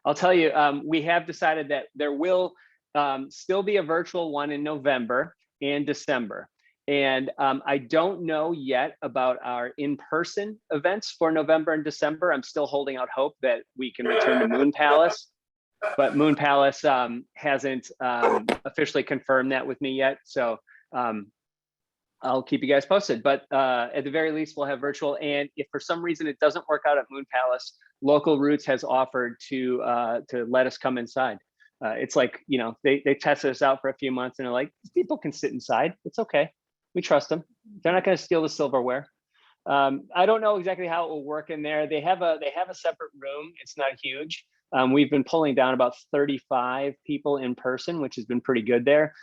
I'll tell you, we have decided that there will still be a virtual one in November and December. And I don't know yet about our in-person events for November and December. I'm still holding out hope that we can return to Moon Palace, but Moon Palace hasn't officially confirmed that with me yet. So I'll keep you guys posted, but at the very least, we'll have virtual. And if for some reason it doesn't work out at Moon Palace, Local Roots has offered to let us come inside. It's like, you know, they tested us out for a few months and they're like, people can sit inside. It's okay. We trust them. They're not going to steal the silverware. I don't know exactly how it will work in there. They have a separate room. It's not huge. We've been pulling down about 35 people in person, which has been pretty good there,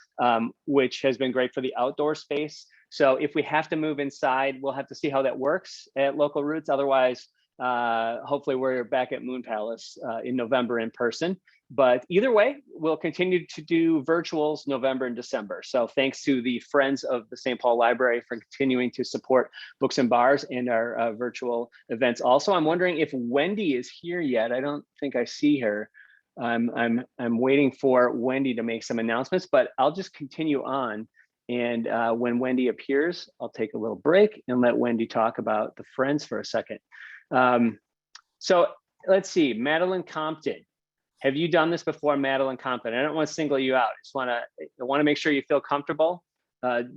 which has been great for the outdoor space. So if we have to move inside, we'll have to see how that works at Local Roots. Otherwise, hopefully we're back at Moon Palace in November in person. But either way, we'll continue to do virtuals November and December. So thanks to the Friends of the St. Paul Library for continuing to support Books and Bars and our virtual events. Also, I'm wondering if Wendy is here yet. I don't think I see her. I'm waiting for Wendy to make some announcements, but I'll just continue on. And when Wendy appears, I'll take a little break and let Wendy talk about the Friends for a second. So let's see, Madeline Compton. Have you done this before, Madeline Compton? I don't want to single you out. I want to make sure you feel comfortable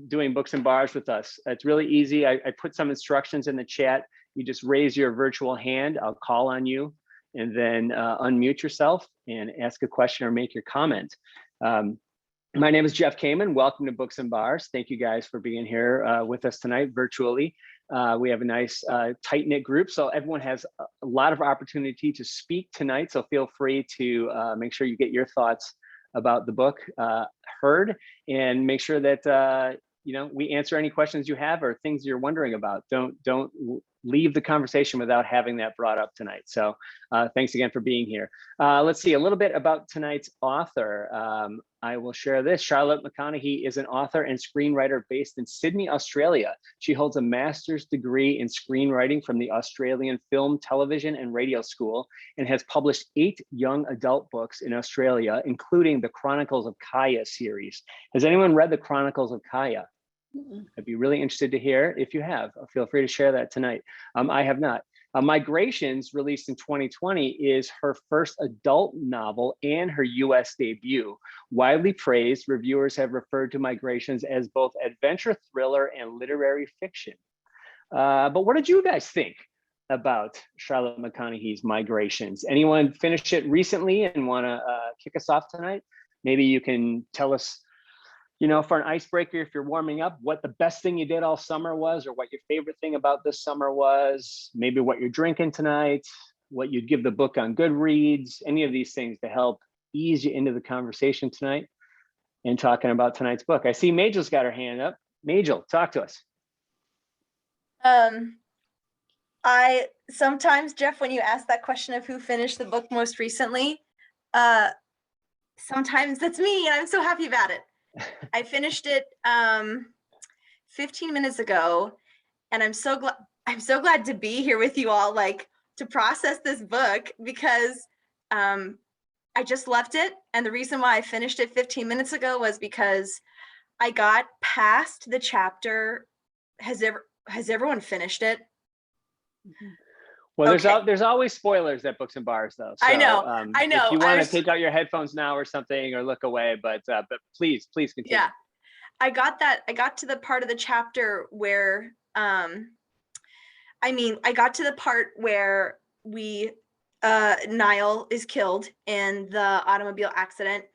doing Books and Bars with us. It's really easy. I put some instructions in the chat. You just raise your virtual hand. I'll call on you and then unmute yourself and ask a question or make your comment. My name is Jeff Kamen. Welcome to Books and Bars. Thank you guys for being here with us tonight virtually. We have a nice tight-knit group, so everyone has a lot of opportunity to speak tonight. So feel free to make sure you get your thoughts about the book heard, and make sure that you know, we answer any questions you have or things you're wondering about. Don't leave the conversation without having that brought up tonight. So thanks again for being here. Let's see a little bit about tonight's author. I will share this. Charlotte McConaghy is an author and screenwriter based in Sydney, Australia. She holds a master's degree in screenwriting from the Australian Film, Television and Radio School and has published 8 young adult books in Australia, including the Chronicles of Kaya series. Has anyone read the Chronicles of Kaya? I'd be really interested to hear if you have. Feel free to share that tonight. I have not. Migrations, released in 2020, is her first adult novel and her US debut. Widely praised, reviewers have referred to Migrations as both adventure thriller and literary fiction. But what did you guys think about Charlotte McConaghy's Migrations? Anyone finish it recently and want to kick us off tonight? Maybe you can tell us, you know, for an icebreaker, if you're warming up, what the best thing you did all summer was, or what your favorite thing about this summer was, maybe what you're drinking tonight, what you'd give the book on Goodreads, any of these things to help ease you into the conversation tonight and talking about tonight's book. I see Majel's got her hand up. Majel, talk to us. I sometimes, Jeff, when you ask that question of who finished the book most recently, sometimes that's me, and I'm so happy about it. I finished it 15 minutes ago, and I'm so glad to be here with you all, like, to process this book, because I just left it, and the reason why I finished it 15 minutes ago was because I got past the chapter. Has everyone finished it? Well, Okay. there's always spoilers at Books and Bars, though. So, I know. If you want to take out your headphones now or something, or look away, but please continue. Yeah, I got to the part of the chapter where, I got to the part where Niall is killed in the automobile accident,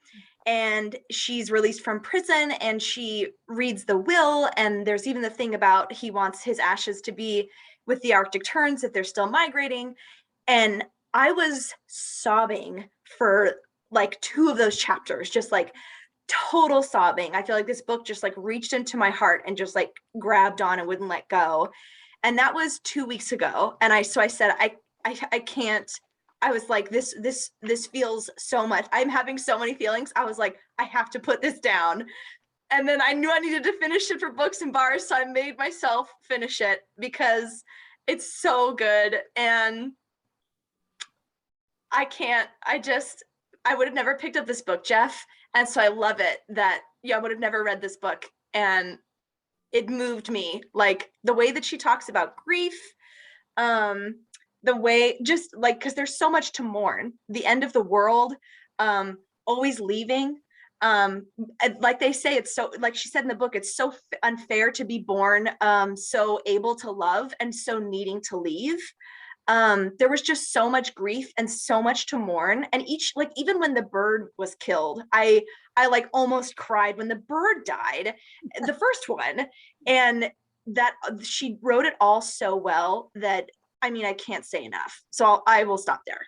and she's released from prison, and she reads the will, and there's even the thing about he wants his ashes to be with the Arctic terns if they're still migrating. And I was sobbing for like 2 of those chapters, just like total sobbing. I feel like this book just like reached into my heart and just like grabbed on and wouldn't let go. And that was 2 weeks ago. And I said, I can't. I was like, this feels so much. I'm having so many feelings. I was like, I have to put this down. And then I knew I needed to finish it for Books and Bars, so I made myself finish it because it's so good. And I can't. I would have never picked up this book, Jeff. And so I love it that, I would have never read this book. And it moved me. Like the way that she talks about grief, the way, just like, because there's so much to mourn. The end of the world, always leaving. Like they say, it's so, like she said in the book, it's so unfair to be born so able to love and so needing to leave. There was just so much grief and so much to mourn, and even when the bird was killed, I like almost cried when the bird died, the first one. And that she wrote it all so well that, I mean, I can't say enough, so I will stop there.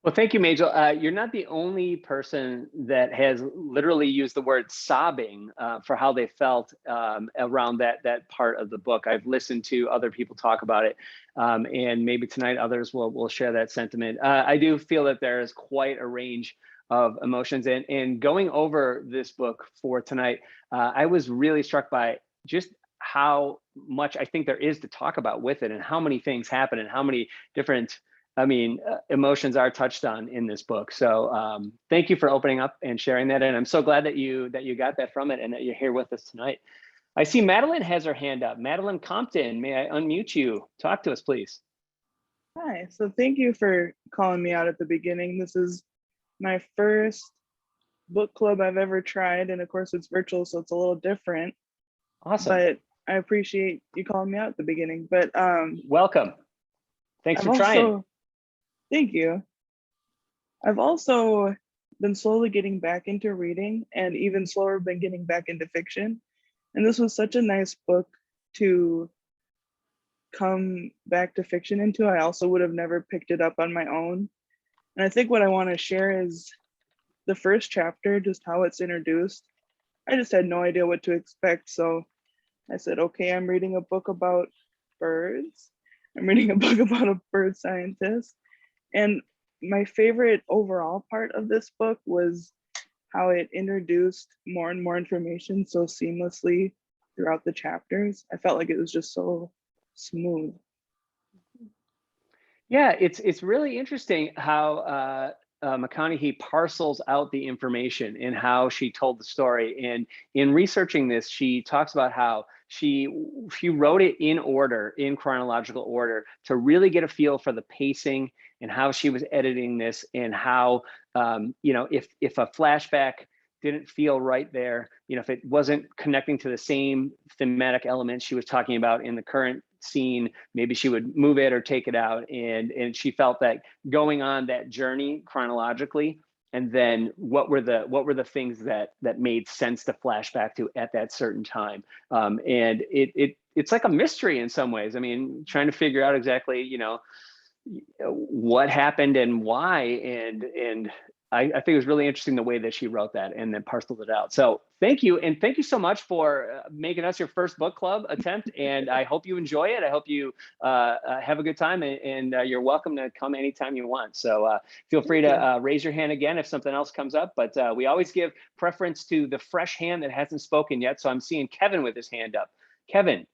Well, thank you, Majel. You're not the only person that has literally used the word sobbing for how they felt around that part of the book. I've listened to other people talk about it, and maybe tonight others will share that sentiment. I do feel that there is quite a range of emotions, and going over this book for tonight, I was really struck by just how much I think there is to talk about with it, and how many things happen, and how many different emotions are touched on in this book. So thank you for opening up and sharing that. And I'm so glad that you got that from it and that you're here with us tonight. I see Madeline has her hand up. Madeline Compton, may I unmute you? Talk to us, please. Hi, so thank you for calling me out at the beginning. This is my first book club I've ever tried. And of course it's virtual, so it's a little different. Awesome. But I appreciate you calling me out at the beginning. But welcome. Thanks for trying. Thank you. I've also been slowly getting back into reading, and even slower been getting back into fiction. And this was such a nice book to come back to fiction into. I also would have never picked it up on my own. And I think what I want to share is the first chapter, just how it's introduced. I just had no idea what to expect. So I said, okay, I'm reading a book about birds. I'm reading a book about a bird scientist. And my favorite overall part of this book was how it introduced more and more information so seamlessly throughout the chapters. I felt like it was just so smooth. Yeah, it's really interesting how McConaghy parcels out the information and how she told the story. And in researching this, she talks about how she wrote it in order, in chronological order, to really get a feel for the pacing and how she was editing this, and how if a flashback didn't feel right there, if it wasn't connecting to the same thematic elements she was talking about in the current scene, maybe she would move it or take it out. And she felt that going on that journey chronologically, and then what were the things that made sense to flashback to at that certain time. And it's like a mystery in some ways. I mean, trying to figure out exactly, what happened and why. And I think it was really interesting the way that she wrote that and then parceled it out. So thank you. And thank you so much for making us your first book club attempt. And I hope you enjoy it. I hope you have a good time, and you're welcome to come anytime you want. So feel free to raise your hand again if something else comes up. But we always give preference to the fresh hand that hasn't spoken yet. So I'm seeing Kevin with his hand up. Kevin,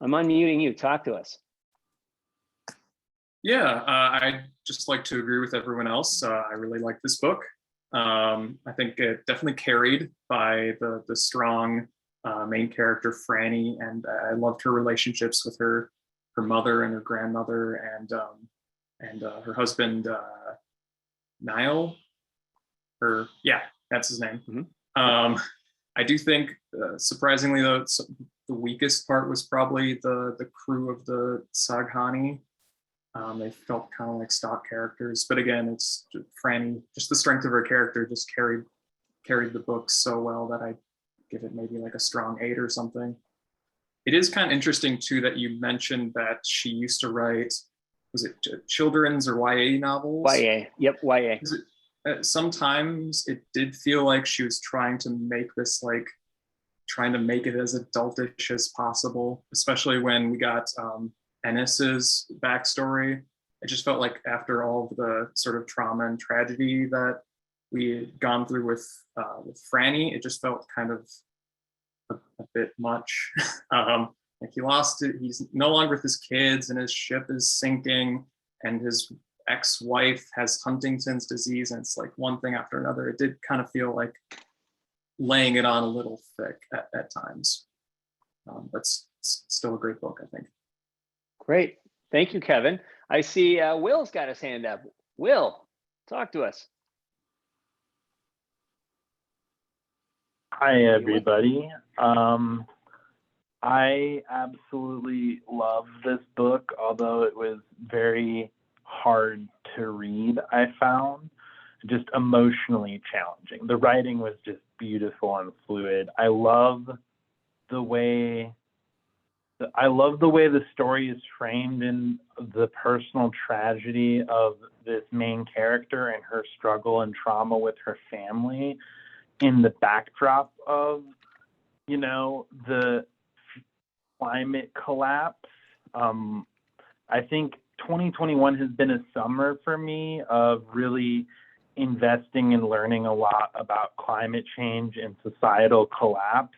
I'm unmuting you. Talk to us. Yeah, I'd just like to agree with everyone else. I really like this book. I think it definitely carried by the strong main character, Franny, and I loved her relationships with her mother and her grandmother, and her husband, Niall. That's his name. Mm-hmm. I do think, surprisingly, though, the weakest part was probably the crew of the Saghani. They felt kind of like stock characters, but again, it's Franny, just the strength of her character just carried the book so well that I give it maybe like a strong 8 or something. It is kind of interesting too that you mentioned that she used to write, was it children's or YA novels? YA, yep, YA. Sometimes it did feel like she was trying to make it as adultish as possible, especially when we got Ennis's backstory. It just felt like after all of the sort of trauma and tragedy that we had gone through with Franny, it just felt kind of a bit much. Like he lost it. He's no longer with his kids, and his ship is sinking, and his ex-wife has Huntington's disease, and it's like one thing after another. It did kind of feel like laying it on a little thick at times. But it's still a great book, I think. Great. Thank you, Kevin. I see Will's got his hand up. Will, talk to us. Hi, everybody. I absolutely love this book, although it was very hard to read, I found. Just emotionally challenging. The writing was just beautiful and fluid. I love the way the story is framed in the personal tragedy of this main character and her struggle and trauma with her family in the backdrop of, the climate collapse. I think 2021 has been a summer for me of really investing and learning a lot about climate change and societal collapse.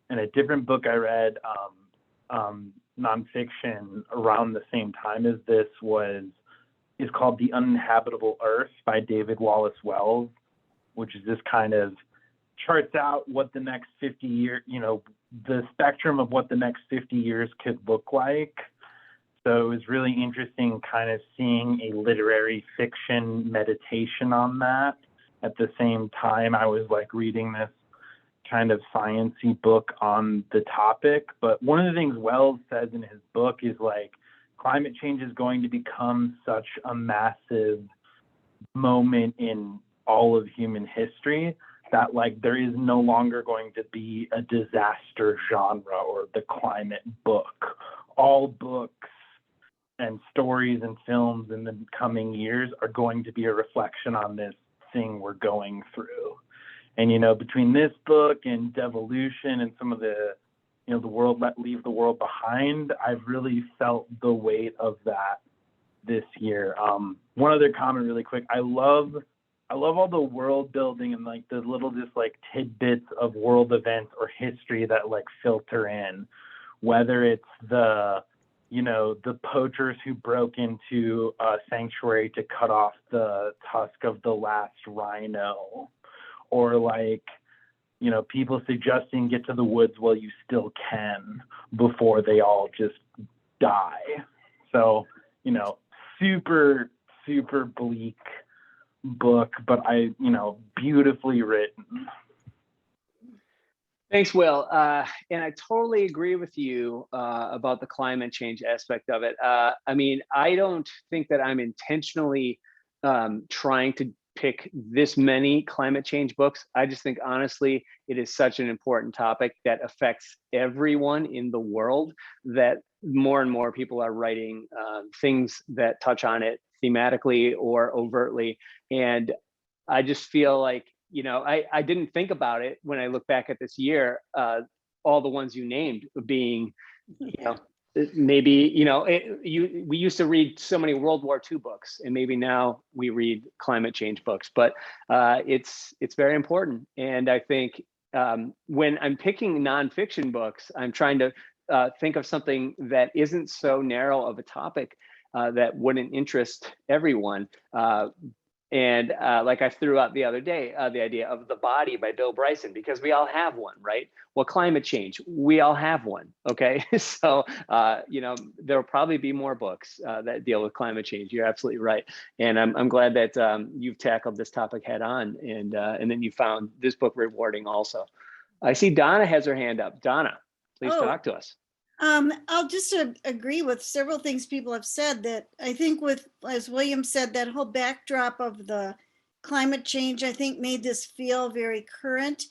And a different book I read, nonfiction, around the same time as this is called The Uninhabitable Earth by David Wallace Wells, which is this kind of charts out what the next 50 years, the spectrum of what the next 50 years could look like. So it was really interesting kind of seeing a literary fiction meditation on that. At the same time, I was like reading this kind of sciencey book on the topic. But one of the things Wells says in his book is like, climate change is going to become such a massive moment in all of human history that like there is no longer going to be a disaster genre or the climate book. All books and stories and films in the coming years are going to be a reflection on this thing we're going through. And, between this book and Devolution and some of the, the world, leave the world behind, I've really felt the weight of that this year. One other comment really quick. I love all the world building and like the little just like tidbits of world events or history that like filter in, whether it's the poachers who broke into a sanctuary to cut off the tusk of the last rhino, or like, people suggesting get to the woods while you still can before they all just die. So, super, super bleak book, but beautifully written. Thanks, Will. And I totally agree with you about the climate change aspect of it. I don't think that I'm intentionally trying to pick this many climate change books. I just think, honestly, it is such an important topic that affects everyone in the world that more and more people are writing things that touch on it thematically or overtly. And I just feel like, I didn't think about it when I look back at this year, all the ones you named being, maybe, we used to read so many World War II books, and maybe now we read climate change books, but it's very important. And I think when I'm picking nonfiction books, I'm trying to think of something that isn't so narrow of a topic that wouldn't interest everyone. And like I threw out the other day, the idea of The Body by Bill Bryson, because we all have one, right? Well, climate change, we all have one, okay? So, there'll probably be more books that deal with climate change. You're absolutely right. And I'm glad that you've tackled this topic head on, and then you found this book rewarding also. I see Donna has her hand up. Donna, please talk to us. I'll just agree with several things people have said, that I think as William said, that whole backdrop of the climate change, I think made this feel very current,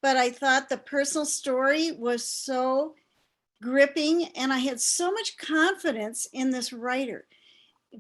but I thought the personal story was so gripping and I had so much confidence in this writer.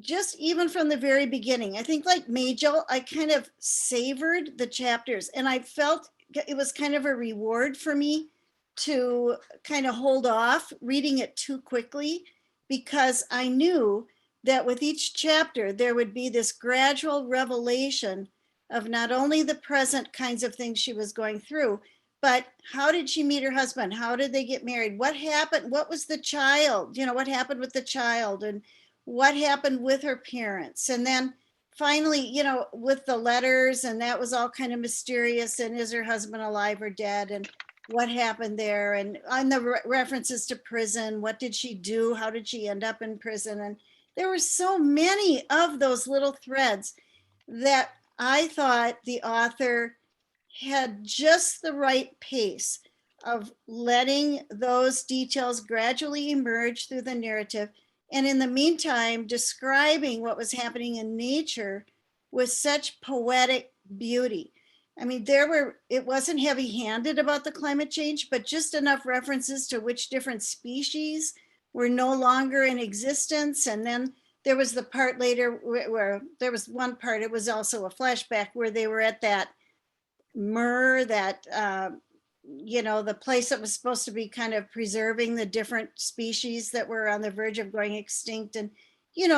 Just even from the very beginning, I think like Majel, I kind of savored the chapters and I felt it was kind of a reward for me to kind of hold off reading it too quickly, because I knew that with each chapter, there would be this gradual revelation of not only the present kinds of things she was going through, but how did she meet her husband? How did they get married? What happened? What was the child? What happened with the child? And what happened with her parents. And then finally, with the letters, and that was all kind of mysterious. And is her husband alive or dead? And what happened there? And on the references to prison, what did she do? How did she end up in prison? And there were so many of those little threads that I thought the author had just the right pace of letting those details gradually emerge through the narrative. And in the meantime, describing what was happening in nature with such poetic beauty. I mean, it wasn't heavy-handed about the climate change, but just enough references to which different species were no longer in existence. And then there was the part later where there was one part, it was also a flashback where they were at that the place that was supposed to be kind of preserving the different species that were on the verge of going extinct. And,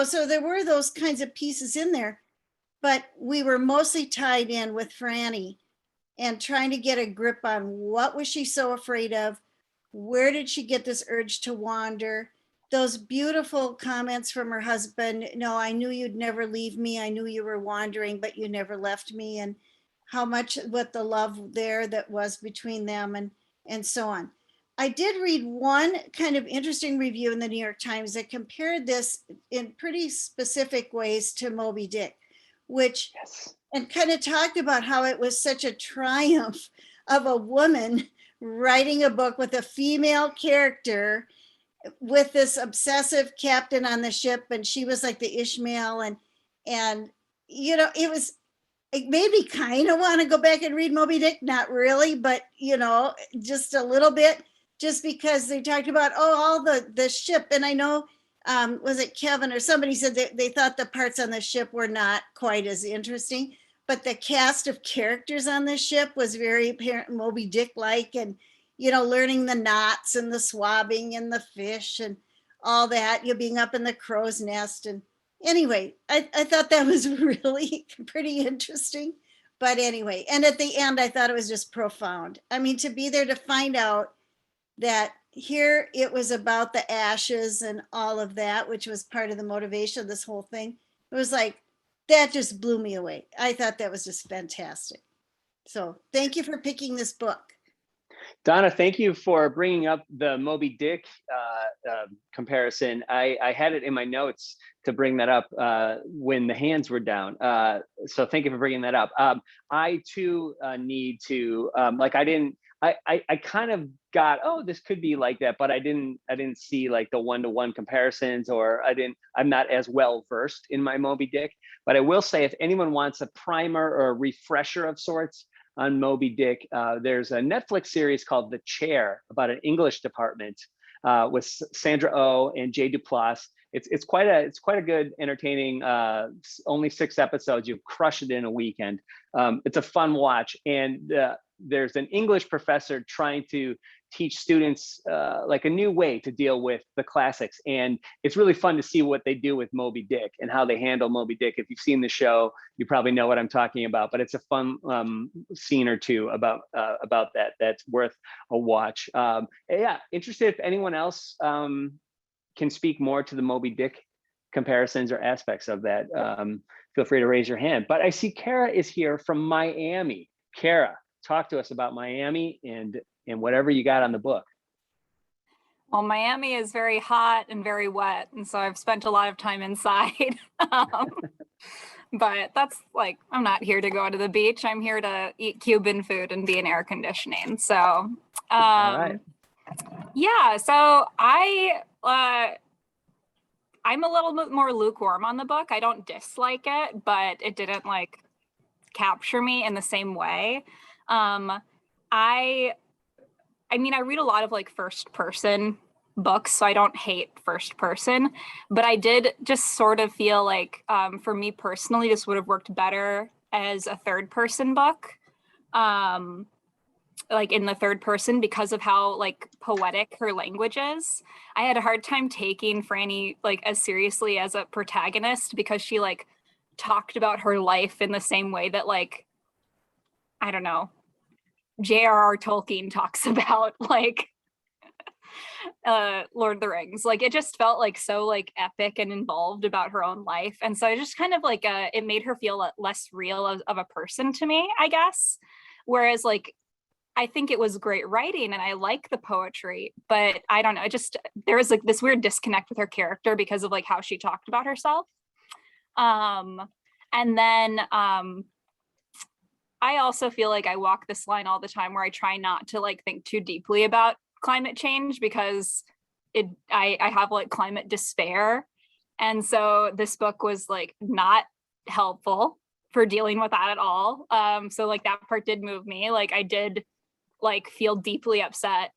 so there were those kinds of pieces in there, but we were mostly tied in with Franny and trying to get a grip on what was she so afraid of? Where did she get this urge to wander? Those beautiful comments from her husband, no, I knew you'd never leave me. I knew you were wandering, but you never left me. And how much, what the love there that was between them and so on. I did read one kind of interesting review in the New York Times that compared this in pretty specific ways to Moby Dick, which, and kind of talked about how it was such a triumph of a woman writing a book with a female character with this obsessive captain on the ship, and she was like the Ishmael, and it made me kind of want to go back and read Moby Dick. Not really, but just a little bit, just because they talked about all the ship. And I know was it Kevin or somebody said that they thought the parts on the ship were not quite as interesting, but the cast of characters on this ship was very apparent Moby Dick like, and learning the knots and the swabbing and the fish and all that, being up in the crow's nest. And anyway, I thought that was really pretty interesting. But anyway, and at the end, I thought it was just profound. I mean, to be there to find out that here it was about the ashes and all of that, which was part of the motivation of this whole thing. It was like, that just blew me away. I thought that was just fantastic. So thank you for picking this book. Donna, thank you for bringing up the Moby Dick comparison. I had it in my notes to bring that up when the hands were down. So thank you for bringing that up. I too need to, I kind of got, this could be like that, but I didn't see like the one-to-one comparisons, or I'm not as well versed in my Moby Dick. But I will say, if anyone wants a primer or a refresher of sorts on Moby Dick, there's a Netflix series called The Chair about an English department with Sandra Oh and Jay Duplass. It's quite a good, entertaining. Only 6 episodes. You crush it in a weekend. It's a fun watch, and there's an English professor trying to teach students like a new way to deal with the classics, and it's really fun to see what they do with Moby Dick and how they handle Moby Dick. If you've seen the show, you probably know what I'm talking about, but it's a fun scene or two about that that's worth a watch. Yeah, interested if anyone else can speak more to the Moby Dick comparisons or aspects of that. Feel free to raise your hand. But I see Kara is here from Miami. Kara, talk to us about Miami and whatever you got on the book. Well, Miami is very hot and very wet, and so I've spent a lot of time inside. But that's like, I'm not here to go to the beach. I'm here to eat Cuban food and be in air conditioning. So, All right. Yeah, so I'm a little bit more lukewarm on the book. I don't dislike it, but it didn't like capture me in the same way. I mean, I read a lot of like first person books, so I don't hate first person, but I did just sort of feel like for me personally, this would have worked better as a third person book, like in the third person, because of how like poetic her language is. I had a hard time taking Franny like as seriously as a protagonist, because she like talked about her life in the same way that like, I don't know, J.R.R. Tolkien talks about like Lord of the Rings. Like it just felt like so like epic and involved about her own life. And so I just kind of like it made her feel less real of a person to me, I guess. Whereas like I think it was great writing and I like the poetry, but I don't know. There was like this weird disconnect with her character because of like how she talked about herself. And then I also feel like I walk this line all the time where I try not to like think too deeply about climate change because I have like climate despair. And so this book was like not helpful for dealing with that at all. So like that part did move me. Like I did like feel deeply upset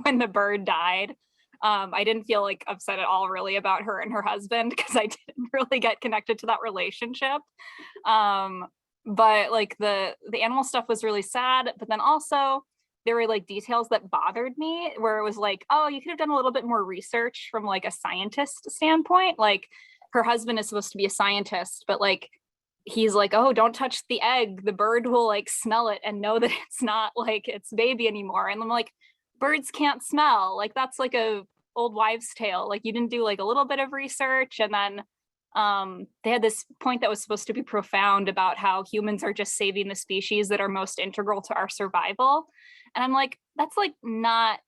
when the bird died. I didn't feel like upset at all really about her and her husband because I didn't really get connected to that relationship. But like the animal stuff was really sad, but then also there were like details that bothered me where it was like, oh, you could have done a little bit more research from like a scientist standpoint. Like her husband is supposed to be a scientist, but like he's like, oh, don't touch the egg. The bird will like smell it and know that it's not like its baby anymore. And I'm like, birds can't smell. Like that's like a old wives' tale. Like you didn't do like a little bit of research. And then they had this point that was supposed to be profound about how humans are just saving the species that are most integral to our survival. And I'm like, that's like not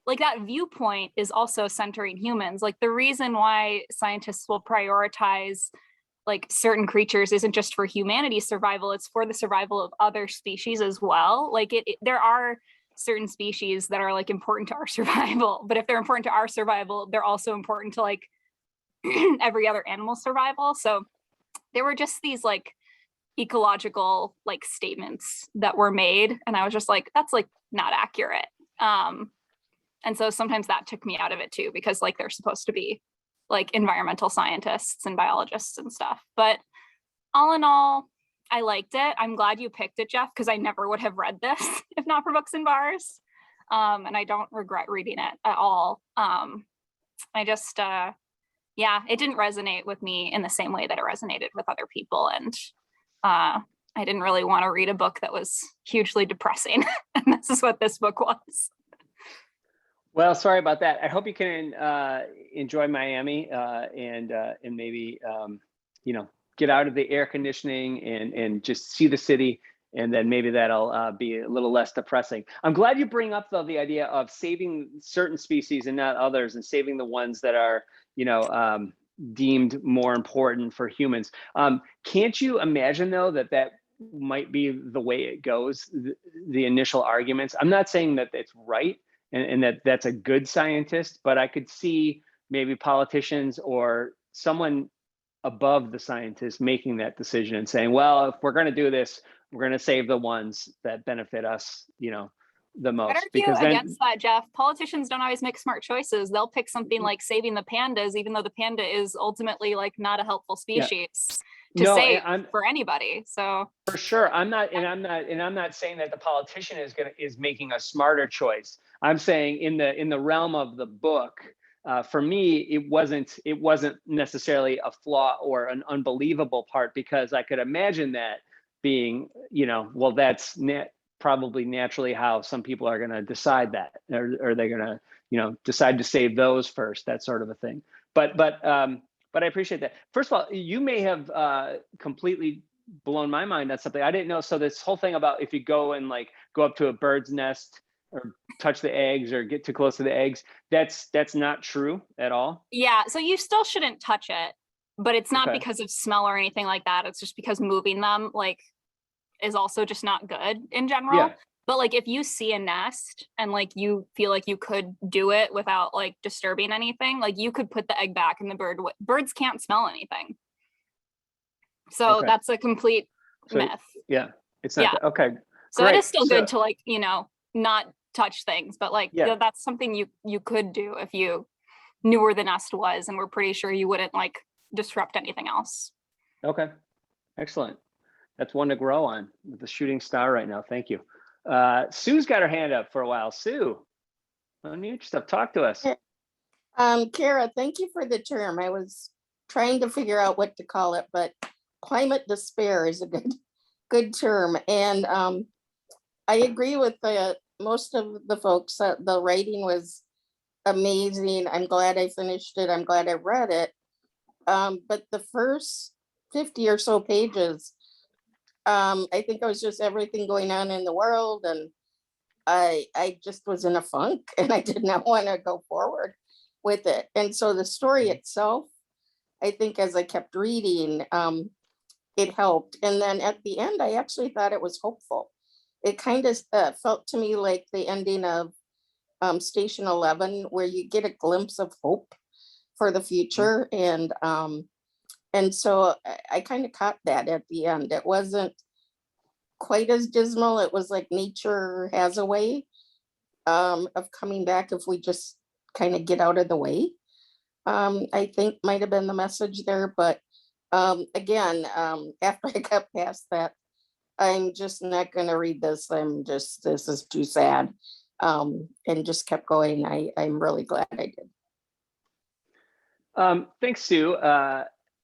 like that viewpoint is also centering humans. Like the reason why scientists will prioritize like certain creatures isn't just for humanity's survival, it's for the survival of other species as well. Like there are certain species that are like important to our survival, but if they're important to our survival, they're also important to like every other animal survival. So there were just these like ecological like statements that were made, and I was just like, that's like not accurate. And so sometimes that took me out of it too, because like they're supposed to be like environmental scientists and biologists and stuff. But all in all, I liked it. I'm glad you picked it, Jeff, because I never would have read this if not for Books and Bars. And I don't regret reading it at all. I just, yeah, it didn't resonate with me in the same way that it resonated with other people. And I didn't really want to read a book that was hugely depressing. And this is what this book was. Well, sorry about that. I hope you can enjoy Miami and maybe, you know, get out of the air conditioning and just see the city. And then maybe that'll be a little less depressing. I'm glad you bring up, though, the idea of saving certain species and not others, and saving the ones that are, you know, deemed more important for humans. Can't you imagine, though, that might be the way it goes, the initial arguments? I'm not saying that it's right and that's a good scientist, but I could see maybe politicians or someone above the scientists making that decision and saying, well, if we're going to do this, we're going to save the ones that benefit us, you know, the most. I'd argue because then, against that, Jeff. Politicians don't always make smart choices. They'll pick something like saving the pandas, even though the panda is ultimately like not a helpful species to save for anybody. So for sure, I'm not saying that the politician is making a smarter choice. I'm saying in the realm of the book, for me, it wasn't necessarily a flaw or an unbelievable part, because I could imagine that being, you know, well, that's probably naturally how some people are going to decide that, or they're going to, you know, decide to save those first, that sort of a thing. But I appreciate that. First of all, you may have completely blown my mind on something I didn't know. So this whole thing about if you go and like go up to a bird's nest or touch the eggs or get too close to the eggs, that's not true at all. Yeah, so you still shouldn't touch it, but it's not because of smell or anything like that. It's just because moving them like is also just not good in general. Yeah. But like if you see a nest and like you feel like you could do it without like disturbing anything, like you could put the egg back and birds can't smell anything. So that's a complete myth. Yeah, it's not. Yeah. Okay. So it is still good to like, you know, not touch things, but like that's something you could do if you knew where the nest was and were pretty sure you wouldn't like disrupt anything else. Okay, excellent. That's one to grow on with the shooting star right now. Thank you. Sue's got her hand up for a while. Sue, unmute yourself. Talk to us. Kara, thank you for the term. I was trying to figure out what to call it, but climate despair is a good term. And I agree with most of the folks. The writing was amazing. I'm glad I finished it. I'm glad I read it. But the first 50 or so pages, I think it was just everything going on in the world, and I just was in a funk and I did not want to go forward with it. And so the story itself, I think as I kept reading, it helped. And then at the end, I actually thought it was hopeful. It kind of felt to me like the ending of Station 11, where you get a glimpse of hope for the future. And so I kind of caught that at the end. It wasn't quite as dismal. It was like nature has a way of coming back if we just kind of get out of the way. I think might have been the message there. But again, after I got past that, I'm just not going to read this. This is too sad. And just kept going. I'm really glad I did. Thanks, Sue.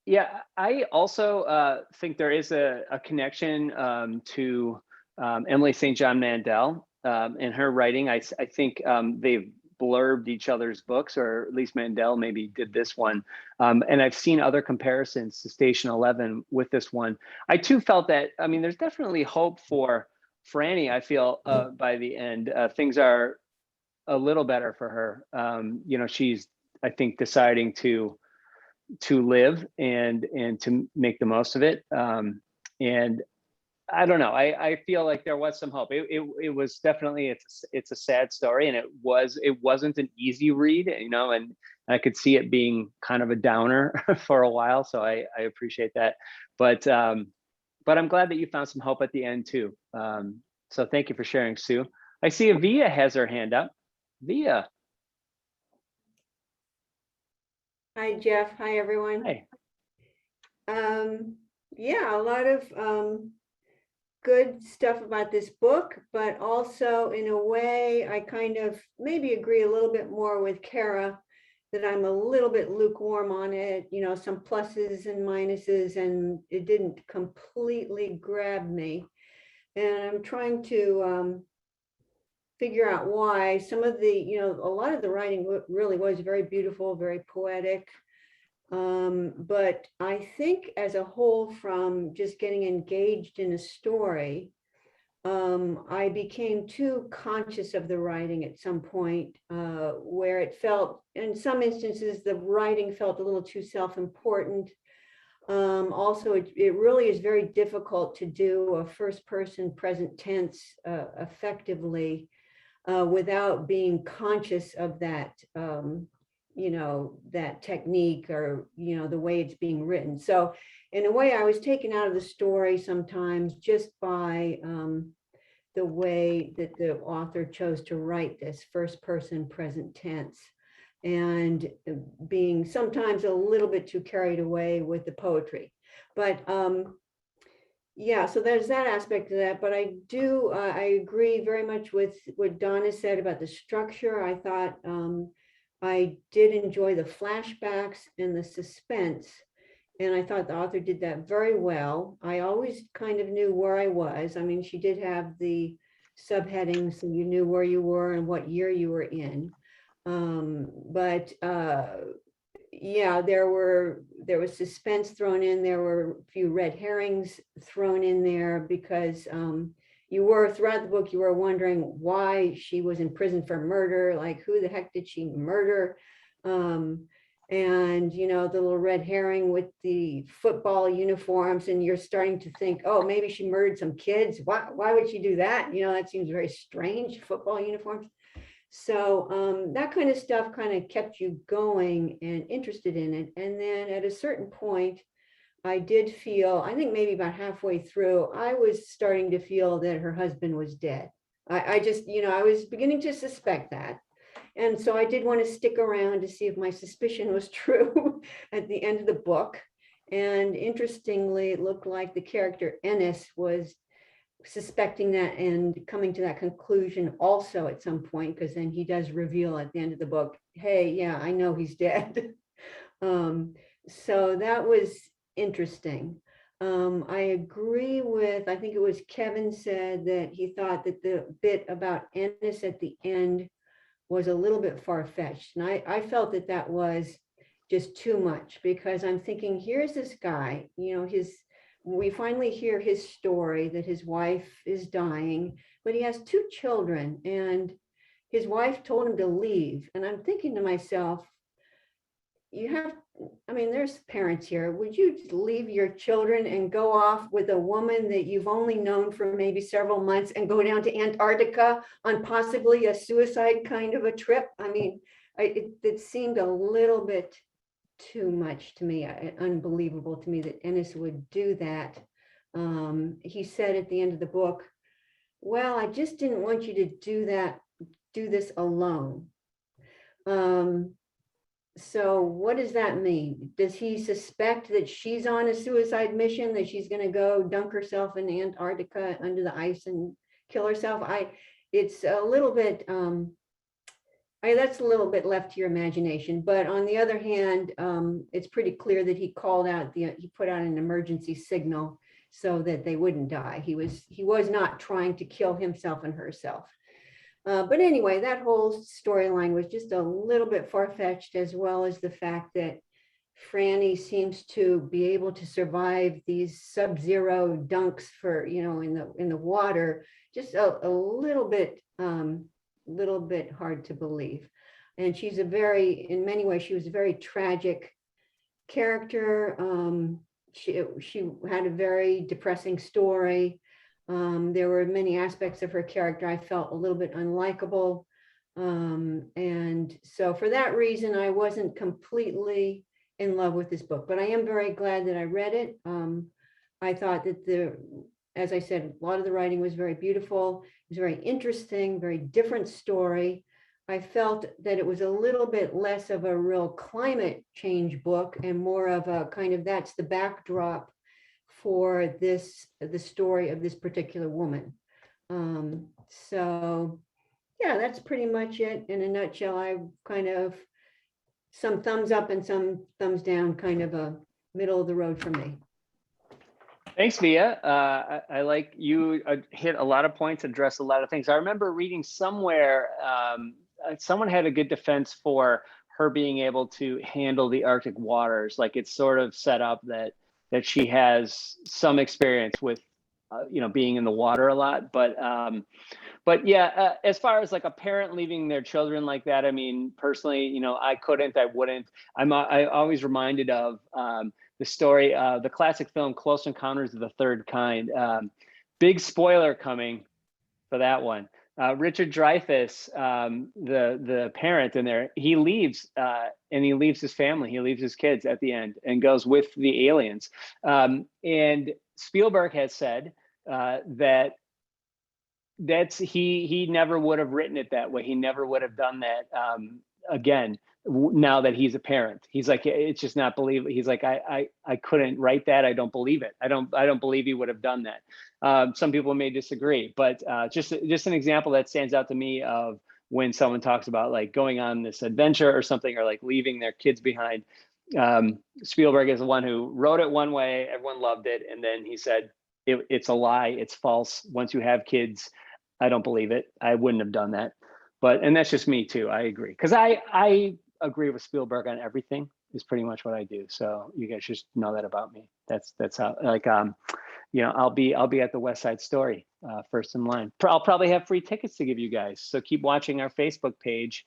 Yeah, I also think there is a connection to Emily St. John Mandel in her writing. I think they've blurbed each other's books, or at least Mandel maybe did this one. And I've seen other comparisons to Station 11 with this one. I too felt that, I mean, there's definitely hope for Franny. I feel by the end, things are a little better for her. You know, she's, I think, deciding to live and to make the most of it. And I don't know, I feel like there was some hope. It was definitely, it's a sad story, and it wasn't an easy read, you know, and I could see it being kind of a downer for a while. So I appreciate that. But I'm glad that you found some hope at the end too. So thank you for sharing, Sue. I see Avia has her hand up. Via. Hi, Jeff. Hi, everyone. Hi. Yeah, a lot of good stuff about this book, but also in a way, I kind of maybe agree a little bit more with Kara, that I'm a little bit lukewarm on it, you know, some pluses and minuses, and it didn't completely grab me. And I'm trying to figure out why. Some of the, you know, a lot of the writing really was very beautiful, very poetic. But I think as a whole, from just getting engaged in a story, I became too conscious of the writing at some point, where it felt, in some instances, the writing felt a little too self-important. Also, it really is very difficult to do a first person present tense effectively without being conscious of that, you know, that technique, or, you know, the way it's being written. So in a way, I was taken out of the story sometimes just by the way that the author chose to write this first person present tense, and being sometimes a little bit too carried away with the poetry. But yeah, so there's that aspect of that. But I agree very much with what Donna said about the structure. I thought I did enjoy the flashbacks and the suspense, and I thought the author did that very well. I always kind of knew where I was. I mean, she did have the subheadings, so you knew where you were and what year you were in. But yeah, there was suspense thrown in. There were a few red herrings thrown in there, because you were, throughout the book, you were wondering why she was in prison for murder. Like, who the heck did she murder? And, you know, the little red herring with the football uniforms, and you're starting to think, oh, maybe she murdered some kids. Why would she do that? You know, that seems very strange, football uniforms. So that kind of stuff kind of kept you going and interested in it. And then at a certain point, I did feel, I think maybe about halfway through, I was starting to feel that her husband was dead. I just, you know, I was beginning to suspect that. And so I did want to stick around to see if my suspicion was true at the end of the book. And interestingly, it looked like the character Ennis was suspecting that and coming to that conclusion also at some point, because then he does reveal at the end of the book, hey, yeah, I know he's dead. So that was interesting. I agree with, I think it was Kevin said that he thought that the bit about Ennis at the end was a little bit far-fetched. And I felt that that was just too much, because I'm thinking, here's this guy, you know, we finally hear his story that his wife is dying, but he has 2 children and his wife told him to leave. And I'm thinking to myself, there's parents here. Would you leave your children and go off with a woman that you've only known for maybe several months and go down to Antarctica on possibly a suicide kind of a trip? I mean, it seemed a little bit too much to me, unbelievable to me that Ennis would do that. He said at the end of the book, well, I just didn't want you to do this alone. So what does that mean? Does he suspect that she's on a suicide mission, that she's going to go dunk herself in Antarctica under the ice and kill herself? It's a little bit, that's a little bit left to your imagination. But on the other hand, it's pretty clear that he put out an emergency signal so that they wouldn't die. He was not trying to kill himself and herself. But anyway, that whole storyline was just a little bit far-fetched, as well as the fact that Franny seems to be able to survive these sub-zero dunks in the water, just a little bit hard to believe. And in many ways, she was a very tragic character. She had a very depressing story. There were many aspects of her character I felt a little bit unlikable. And so for that reason, I wasn't completely in love with this book, but I am very glad that I read it. I thought that as I said, a lot of the writing was very beautiful. It was very interesting, very different story. I felt that it was a little bit less of a real climate change book and more of a kind of, that's the backdrop for the story of this particular woman. So yeah, that's pretty much it in a nutshell. I kind of some thumbs up and some thumbs down, kind of a middle of the road for me. Thanks, Mia. I like you hit a lot of points, addressed a lot of things. I remember reading somewhere, someone had a good defense for her being able to handle the Arctic waters. Like it's sort of set up that she has some experience with, being in the water a lot. But yeah, as far as like a parent leaving their children like that, I mean, personally, I wouldn't. I always reminded of the story, the classic film Close Encounters of the Third Kind. Big spoiler coming for that one. Richard Dreyfuss, the parent in there, he leaves and he leaves his family, he leaves his kids at the end and goes with the aliens. And Spielberg has said that he never would have written it that way. He never would have done that again. Now that he's a parent, he's like, it's just not believable. He's like, I couldn't write that. I don't believe it. I don't believe he would have done that. Some people may disagree, but just an example that stands out to me of when someone talks about like going on this adventure or something, or like leaving their kids behind. Spielberg is the one who wrote it one way, everyone loved it, and then he said, it's a lie, it's false. Once you have kids, I don't believe it. I wouldn't have done that. And that's just me too. I agree, because I agree with Spielberg on everything is pretty much what I do. So you guys just know that about me. That's how, like, I'll be at the West Side Story first in line. I'll probably have free tickets to give you guys. So keep watching our Facebook page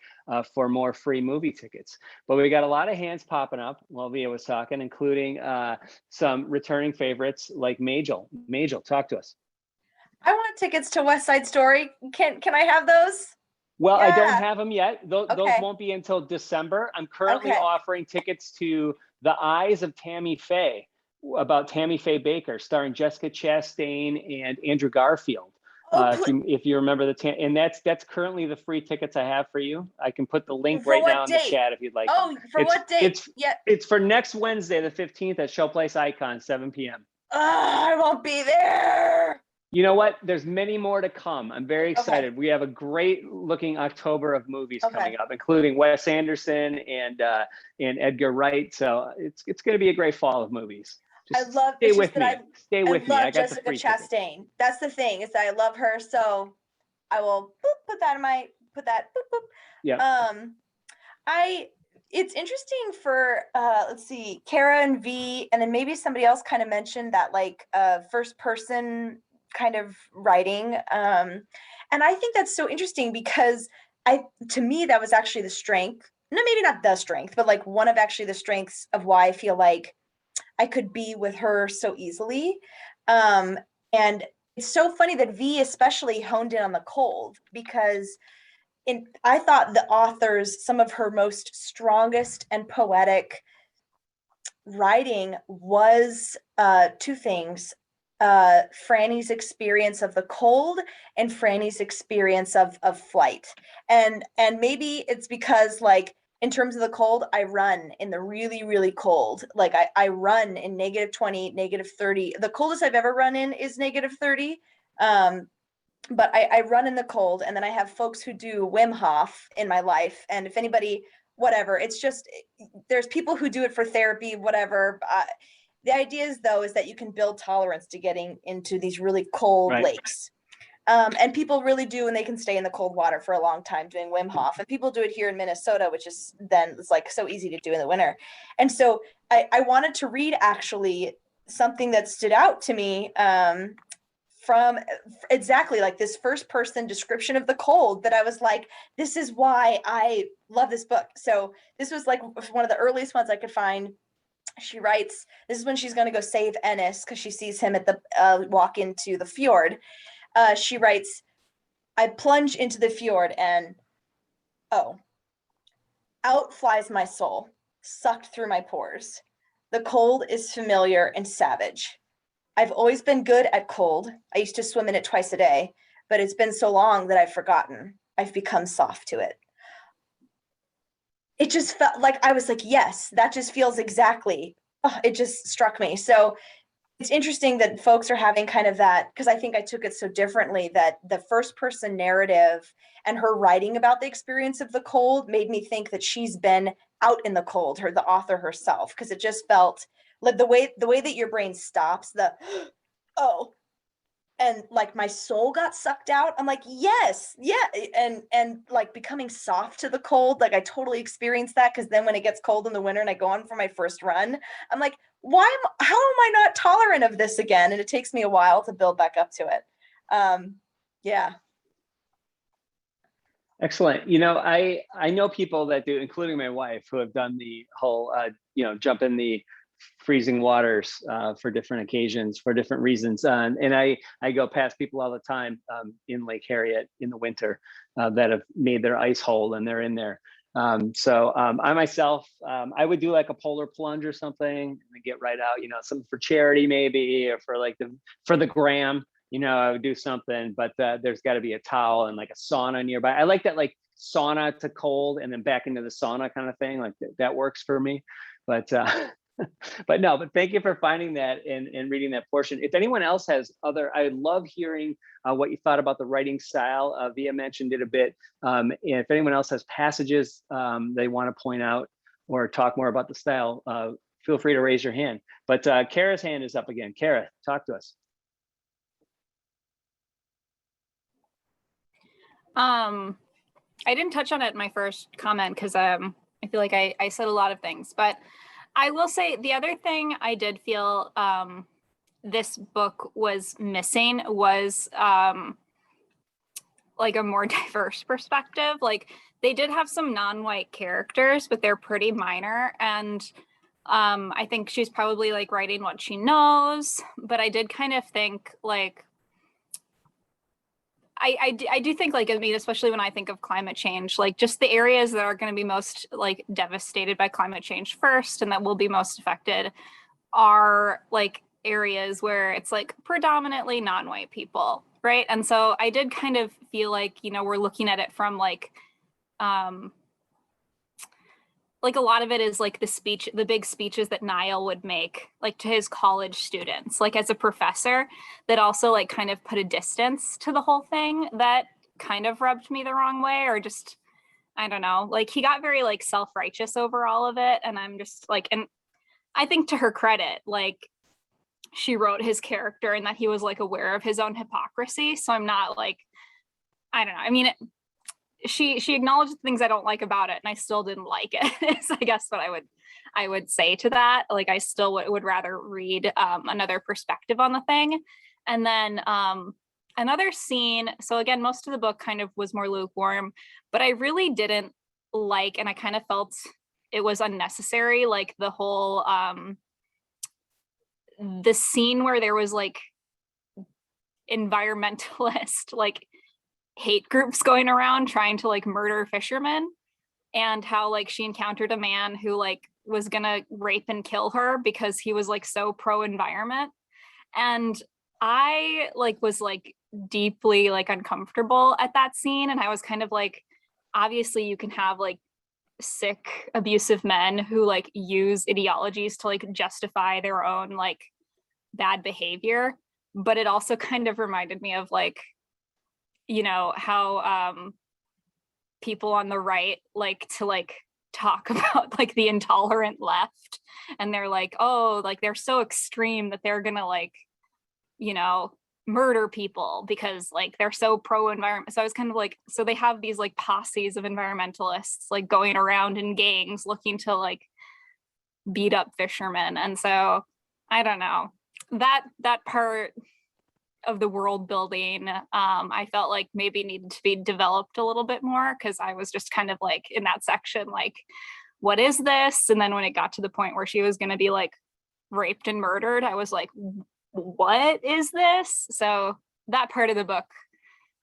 for more free movie tickets. But we got a lot of hands popping up while Leah was talking, including some returning favorites like Majel. Majel, talk to us. I want tickets to West Side Story. Can I have those? Well, Yeah. I don't have them yet. Those Okay. won't be until December. I'm currently Okay. offering tickets to The Eyes of Tammy Faye, about Tammy Faye Baker, starring Jessica Chastain and Andrew Garfield. If you remember and that's currently the free tickets I have for you. I can put the link right now in the chat if you'd like. Oh, for what date? It's for next Wednesday, the 15th at Showplace Icon, 7 p.m. I won't be there. You know what? There's many more to come. I'm very excited. Okay. We have a great looking October of movies coming up, including Wes Anderson and Edgar Wright. So it's going to be a great fall of movies. Just stay with me. Stay with me. I got Jessica the free Chastain. That's the thing, is that I love her. So I will put that in my put that. Boop, boop. Yeah. It's interesting for let's see, Kara and V, and then maybe somebody else kind of mentioned that like first person kind of writing. And I think that's so interesting because to me that was actually the strength. No, maybe not the strength, but like one of actually the strengths of why I feel like I could be with her so easily. And it's so funny that V especially honed in on the cold because I thought the author's some of her most strongest and poetic writing was two things. Franny's experience of the cold and Franny's experience of flight. And maybe it's because like in terms of the cold, I run in the really, really cold. Like I run in -20, -30. The coldest I've ever run in is -30. But I run in the cold, and then I have folks who do Wim Hof in my life. And if anybody, whatever, it's just, there's people who do it for therapy, whatever. The idea is though, is that you can build tolerance to getting into these really cold Right. lakes. And people really do, and they can stay in the cold water for a long time doing Wim Hof. And people do it here in Minnesota, which is then it's like so easy to do in the winter. And so I wanted to read actually something that stood out to me from exactly like this first person description of the cold that I was like, this is why I love this book. So this was like one of the earliest ones I could find. She writes, this is when she's going to go save Ennis because she sees him at the walk into the fjord. She writes, I plunge into the fjord and, oh, out flies my soul, sucked through my pores. The cold is familiar and savage. I've always been good at cold. I used to swim in it twice a day, but it's been so long that I've forgotten. I've become soft to it. It just felt like I was like, yes, that just feels exactly. Oh, it just struck me. So it's interesting that folks are having kind of that, because I think I took it so differently, that the first person narrative and her writing about the experience of the cold made me think that she's been out in the cold, the author herself, because it just felt like the way that your brain stops, oh, and like my soul got sucked out. I'm like, yes, yeah. And like becoming soft to the cold, like I totally experienced that, because then when it gets cold in the winter and I go on for my first run, I'm like, how am I not tolerant of this again? And it takes me a while to build back up to it. Yeah. Excellent. I know people that do, including my wife, who have done the whole, jump in the freezing waters for different occasions, for different reasons. And I go past people all the time in Lake Harriet in the winter that have made their ice hole and they're in there. So I myself, I would do like a polar plunge or something and get right out, something for charity maybe, or for the gram. I would do something, but there's got to be a towel and like a sauna nearby. I like that, like sauna to cold and then back into the sauna kind of thing. Like that works for me. But but thank you for finding that and reading that portion. If anyone else has I love hearing what you thought about the writing style. Via mentioned it a bit. And if anyone else has passages they want to point out or talk more about the style, feel free to raise your hand. But Kara's hand is up again. Kara, talk to us. I didn't touch on it in my first comment because I feel like I said a lot of things, but I will say the other thing I did feel this book was missing was like a more diverse perspective. Like they did have some non-white characters, but they're pretty minor. And I think she's probably like writing what she knows, but I did kind of think like, I do think like, I mean, especially when I think of climate change, like just the areas that are going to be most like devastated by climate change first and that will be most affected are like areas where it's like predominantly non-white people, right? And so I did kind of feel like, we're looking at it from like a lot of it is like the big speeches that Niall would make like to his college students, like as a professor, that also like kind of put a distance to the whole thing that kind of rubbed me the wrong way, or just, I don't know, like he got very like self-righteous over all of it. And I'm just like, and I think to her credit, like she wrote his character and that he was like aware of his own hypocrisy. So I'm not like, I don't know. I mean, she acknowledged the things I don't like about it, and I still didn't like it. So I guess what I would say to that, like I still would rather read another perspective on the thing. And then another scene, so again, most of the book kind of was more lukewarm, but I really didn't like, and I kind of felt it was unnecessary, like the whole the scene where there was like environmentalist like hate groups going around trying to like murder fishermen, and how like she encountered a man who like was gonna rape and kill her because he was like so pro environment. And I like was like deeply like uncomfortable at that scene, and I was kind of like, obviously you can have like sick abusive men who like use ideologies to like justify their own like bad behavior, but it also kind of reminded me of like, you know, how people on the right like to like talk about like the intolerant left, and they're like, oh, like they're so extreme that they're gonna like, you know, murder people because like they're so pro environment. So I was kind of like, so they have these like posses of environmentalists like going around in gangs looking to like beat up fishermen. And so I don't know, that part of the world building I felt like maybe needed to be developed a little bit more, because I was just kind of like in that section like, what is this? And then when it got to the point where she was going to be like raped and murdered, I was like, what is this? So that part of the book,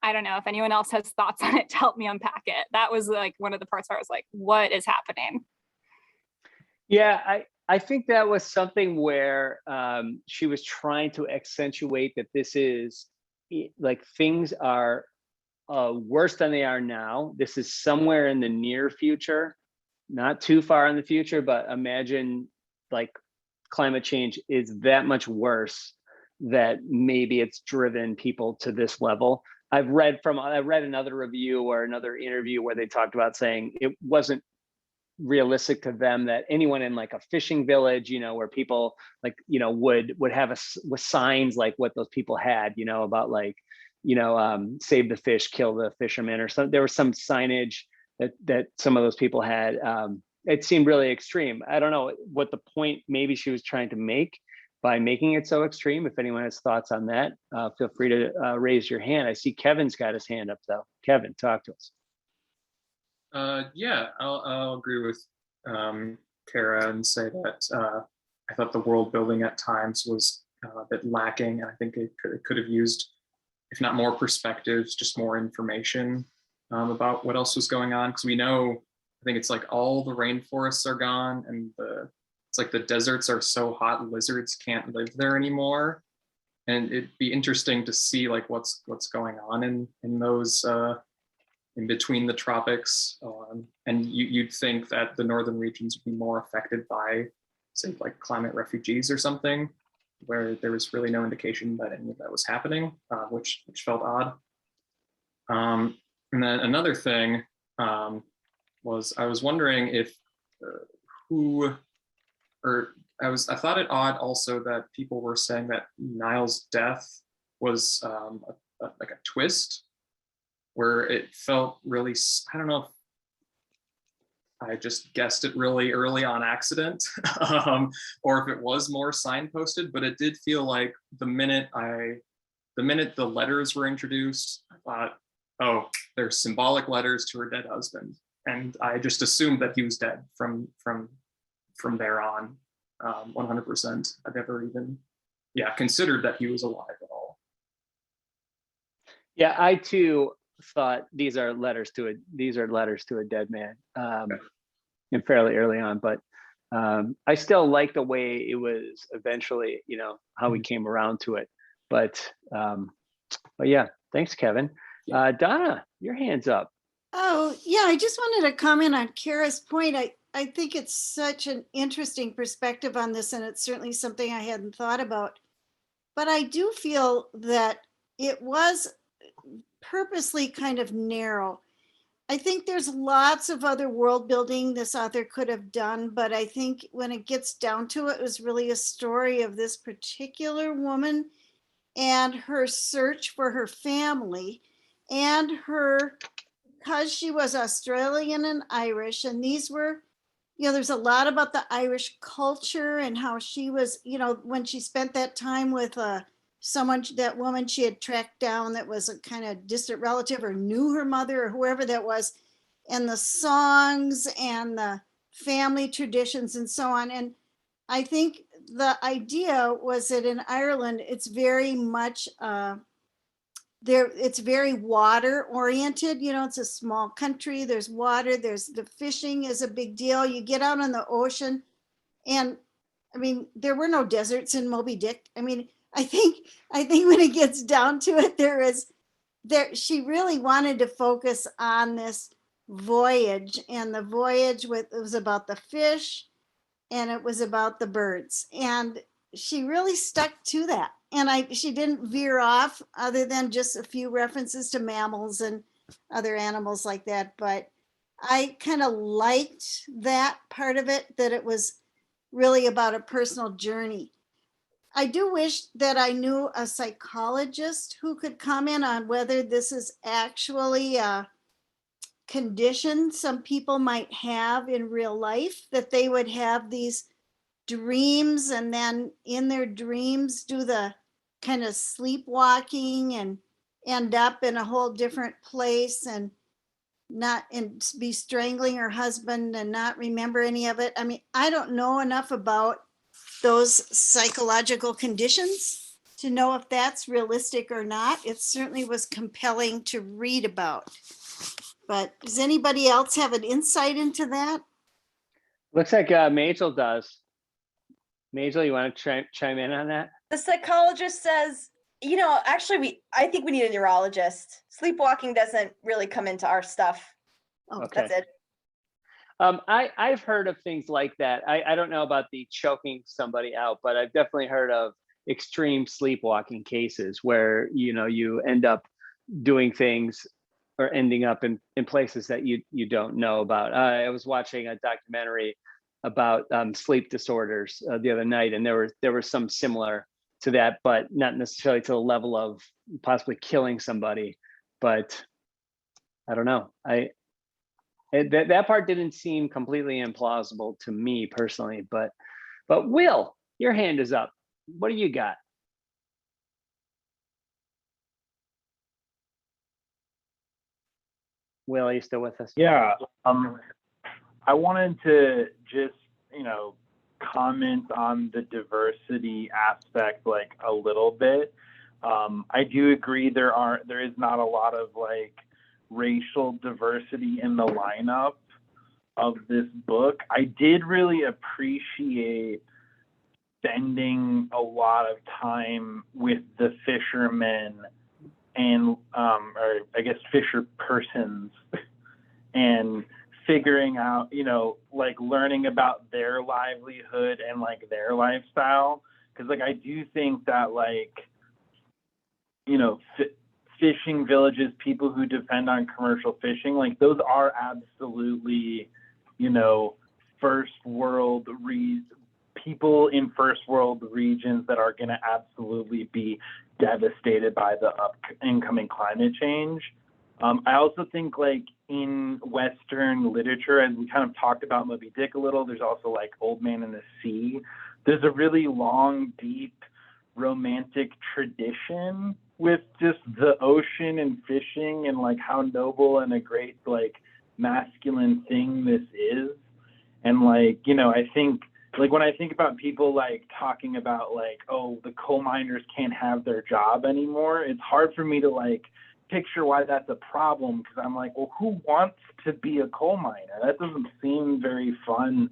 I don't know if anyone else has thoughts on it to help me unpack it. That was like one of the parts where I was like, what is happening? Yeah, I think that was something where she was trying to accentuate that this is like things are worse than they are now. This is somewhere in the near future, not too far in the future, but imagine like climate change is that much worse that maybe it's driven people to this level. I read another review or another interview where they talked about saying it wasn't realistic to them that anyone in like a fishing village, you know, where people like, you know, would have with signs like what those people had, you know, about like, you know, save the fish, kill the fisherman, or some, there was some signage that some of those people had. It seemed really extreme. I don't know what the point maybe she was trying to make by making it so extreme. If anyone has thoughts on that, feel free to raise your hand. I see Kevin's got his hand up though. Kevin, talk to us. Yeah, I'll agree with Kara and say that I thought the world building at times was a bit lacking, and I think it could have used, if not more perspectives, just more information about what else was going on. Because we know, I think it's like all the rainforests are gone, and it's like the deserts are so hot, lizards can't live there anymore. And it'd be interesting to see like what's going on in those in between the tropics, and you'd think that the northern regions would be more affected by, say, like climate refugees or something, where there was really no indication that any of that was happening, which felt odd. And then another thing was I was wondering if I thought it odd also that people were saying that Niall's death was like a twist, where it felt really, I don't know if I just guessed it really early on accident, or if it was more signposted, but it did feel like the minute the letters were introduced, I thought, oh, they're symbolic letters to her dead husband. And I just assumed that he was dead from there on, 100%. I've never even, considered that he was alive at all. Yeah, I too thought these are letters to a dead man, and fairly early on, but I still like the way it was eventually, you know, how we came around to it. But yeah, thanks, Kevin. Donna, your hand's up. Oh, yeah, I just wanted to comment on Kara's point. I think it's such an interesting perspective on this, and it's certainly something I hadn't thought about. But I do feel that it was purposely kind of narrow. I think there's lots of other world building this author could have done, but I think when it gets down to it, it was really a story of this particular woman and her search for her family and her because she was Australian and Irish, and these were, there's a lot about the Irish culture and how she was, when she spent that time with that woman she had tracked down that was a kind of distant relative or knew her mother or whoever that was, and the songs and the family traditions and so on. And I think the idea was that in Ireland, it's very much it's very water oriented. It's a small country. There's water. There's the fishing is a big deal. You get out on the ocean, and I mean, there were no deserts in Moby Dick. I mean, I think when it gets down to it, she really wanted to focus on this voyage, and the voyage it was about the fish and it was about the birds, and she really stuck to that. And she didn't veer off other than just a few references to mammals and other animals like that. But I kind of liked that part of it, that it was really about a personal journey. I do wish that I knew a psychologist who could comment on whether this is actually a condition some people might have in real life, that they would have these dreams and then in their dreams do the kind of sleepwalking and end up in a whole different place and be strangling her husband and not remember any of it. I mean, I don't know enough about those psychological conditions to know if that's realistic or not. It certainly was compelling to read about. But does anybody else have an insight into that? Looks like Majel does. Majel, you want to chime in on that? The psychologist says, actually, I think we need a neurologist. Sleepwalking doesn't really come into our stuff. Oh, Okay. That's it. I've heard of things like that. I don't know about the choking somebody out, but I've definitely heard of extreme sleepwalking cases where, you end up doing things or ending up in places that you don't know about. I was watching a documentary about sleep disorders the other night, and there were some similar to that, but not necessarily to the level of possibly killing somebody. But I don't know. That part didn't seem completely implausible to me personally. But Will, your hand is up. What do you got? Will, are you still with us? Yeah. I wanted to just, comment on the diversity aspect like a little bit. I do agree there is not a lot of like racial diversity in the lineup of this book. I did really appreciate spending a lot of time with the fishermen and or I guess fisher persons and figuring out, like learning about their livelihood and like their lifestyle. Cause like, I do think that like, fishing villages, people who depend on commercial fishing, like those are absolutely, first world people in first world regions that are going to absolutely be devastated by the incoming climate change. I also think like in Western literature, and we kind of talked about Moby Dick a little, there's also like Old Man and the Sea. There's a really long, deep romantic tradition with just the ocean and fishing and like how noble and a great like masculine thing this is. And like, I think like when I think about people like talking about like, oh, the coal miners can't have their job anymore, it's hard for me to like picture why that's a problem, because I'm like, well, who wants to be a coal miner? That doesn't seem very fun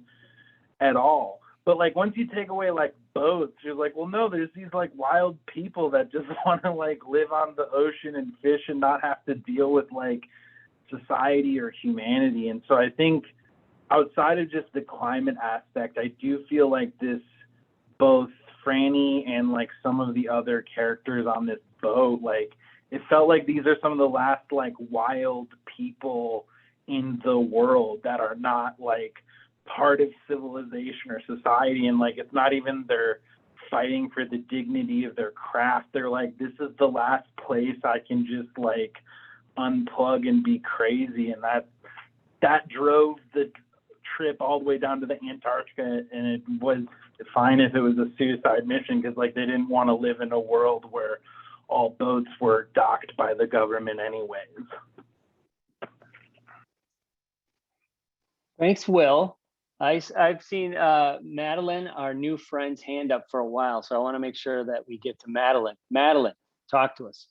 at all. But like once you take away like boats, you're like, well, no, there's these like wild people that just want to like live on the ocean and fish and not have to deal with like society or humanity. And so I think outside of just the climate aspect, I do feel like this, both Franny and like some of the other characters on this boat, like it felt like these are some of the last like wild people in the world that are not like part of civilization or society. And like, it's not even they're fighting for the dignity of their craft. They're like, this is the last place I can just like unplug and be crazy, and that drove the trip all the way down to the Antarctica. And it was fine if it was a suicide mission, because like they didn't want to live in a world where all boats were docked by the government anyways. Thanks, Will. I've seen Madeline, our new friend's hand up for a while, so I want to make sure that we get to Madeline. Madeline, talk to us.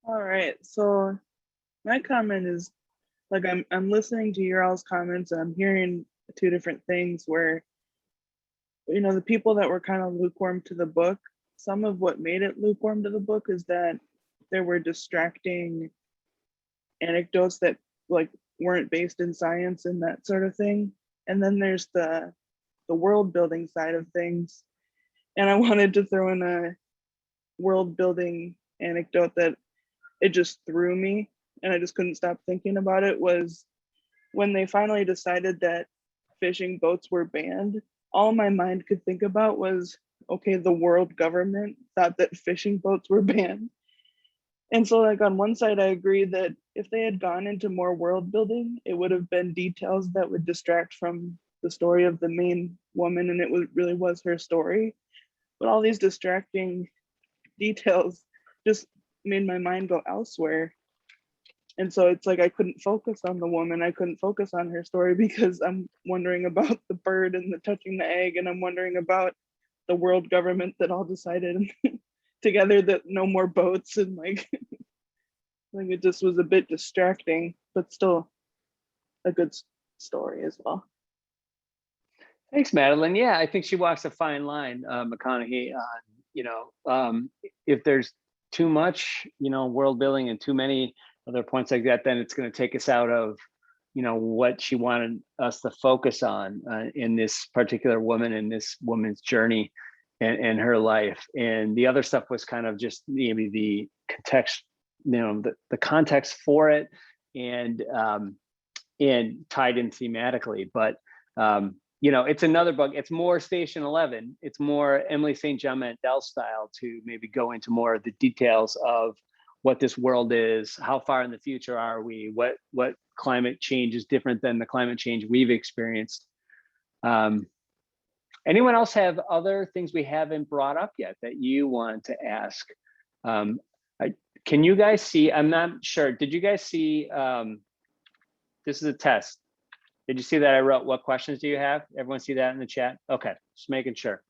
All right, so my comment is, like, I'm listening to your all's comments, and I'm hearing two different things where, you know, the people that were kind of lukewarm to the book, some of what made it lukewarm to the book is that there were distracting anecdotes that like weren't based in science and that sort of thing. And then there's the world building side of things. And I wanted to throw in a world building anecdote that it just threw me and I just couldn't stop thinking about it, was when they finally decided that fishing boats were banned, all my mind could think about was, okay, the world government thought that fishing boats were banned. And so like on one side, I agree that if they had gone into more world building, it would have been details that would distract from the story of the main woman, and really was her story. But all these distracting details just made my mind go elsewhere. And so it's like I couldn't focus on the woman, I couldn't focus on her story, because I'm wondering about the bird and the touching the egg, and I'm wondering about the world government that all decided together that no more boats, and like I think it just was a bit distracting, but still a good story as well. Thanks, Madeline. Yeah, I think she walks a fine line, McConaghy, on, you know, if there's too much, you know, world building and too many other points like that, then it's going to take us out of, you know, what she wanted us to focus on in this particular woman and this woman's journey and her life. And the other stuff was kind of just maybe the context, you know, the context for it, and tied in thematically. But you know, it's another book. It's more Station 11. It's more Emily St. John Mandel style to maybe go into more of the details of what this world is, how far in the future are we, what climate change is different than the climate change we've experienced. Anyone else have other things we haven't brought up yet that you want to ask? Can you guys see? I'm not sure. Did you guys see? This is a test. Did you see that I wrote, what questions do you have? Everyone see that in the chat? Okay, just making sure.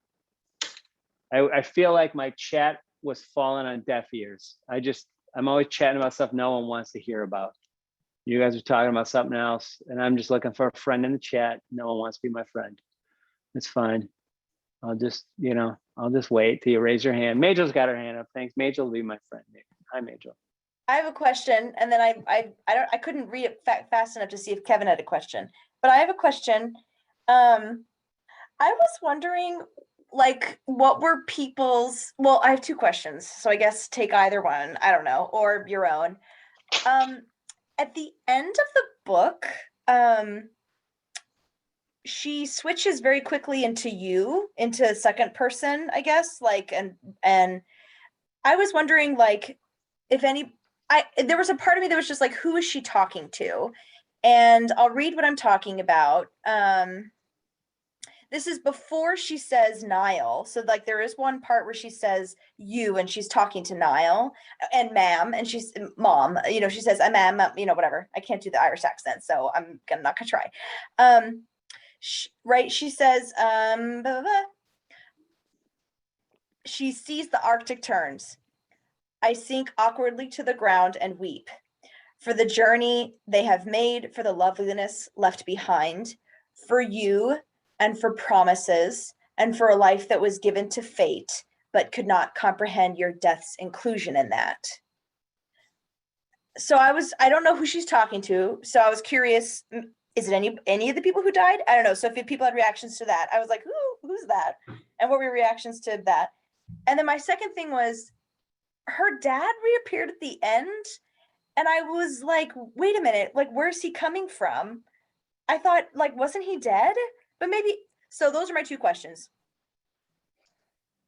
I feel like my chat was falling on deaf ears. I'm always chatting about stuff no one wants to hear about. You guys are talking about something else, and I'm just looking for a friend in the chat. No one wants to be my friend. It's fine. I'll just, you know, I'll just wait till you raise your hand. Majel's got her hand up. Thanks. Majel will be my friend. Hi, Majel. I have a question, and then I couldn't read it fast enough to see if Kevin had a question. But I have a question. I was wondering, like, what were people's, well, I have two questions, so I guess take either one, I don't know, or your own. At the end of the book, she switches very quickly into second person, I guess, like, and I was wondering, like, if there was a part of me that was just like, who is she talking to? And I'll read what I'm talking about. This is before she says Niall. So like there is one part where she says you and she's talking to Niall and ma'am, and she's mom, you know, she says, ma'am, you know, whatever. I can't do the Irish accent, so I'm not gonna try. Right, she says, blah, blah, blah. She sees the Arctic terns. I sink awkwardly to the ground and weep. For the journey they have made, for the loveliness left behind, for you, and for promises, and for a life that was given to fate, but could not comprehend your death's inclusion in that. So I don't know who she's talking to, so I was curious, is it any of the people who died? I don't know. So if people had reactions to that, I was like, who's that? And what were your reactions to that? And then my second thing was, her dad reappeared at the end, and I was like, wait a minute, like, where's he coming from? I thought, like, wasn't he dead? But maybe, so those are my two questions.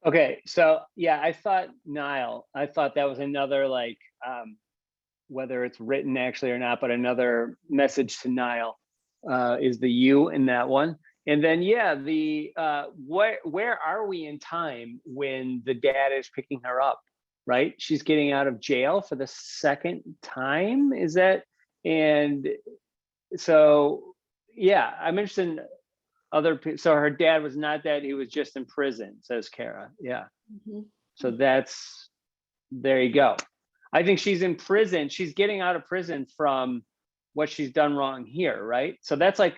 Okay, so yeah, I thought that was another like whether it's written actually or not, but another message to Niall is the you in that one. And then yeah, the where are we in time when the dad is picking her up, right? She's getting out of jail for the second time, is that? And so yeah, I'm interested in so her dad was not dead, he was just in prison, says Kara. Yeah. Mhm. So there you go. I think she's in prison. She's getting out of prison from what she's done wrong here, right? So that's like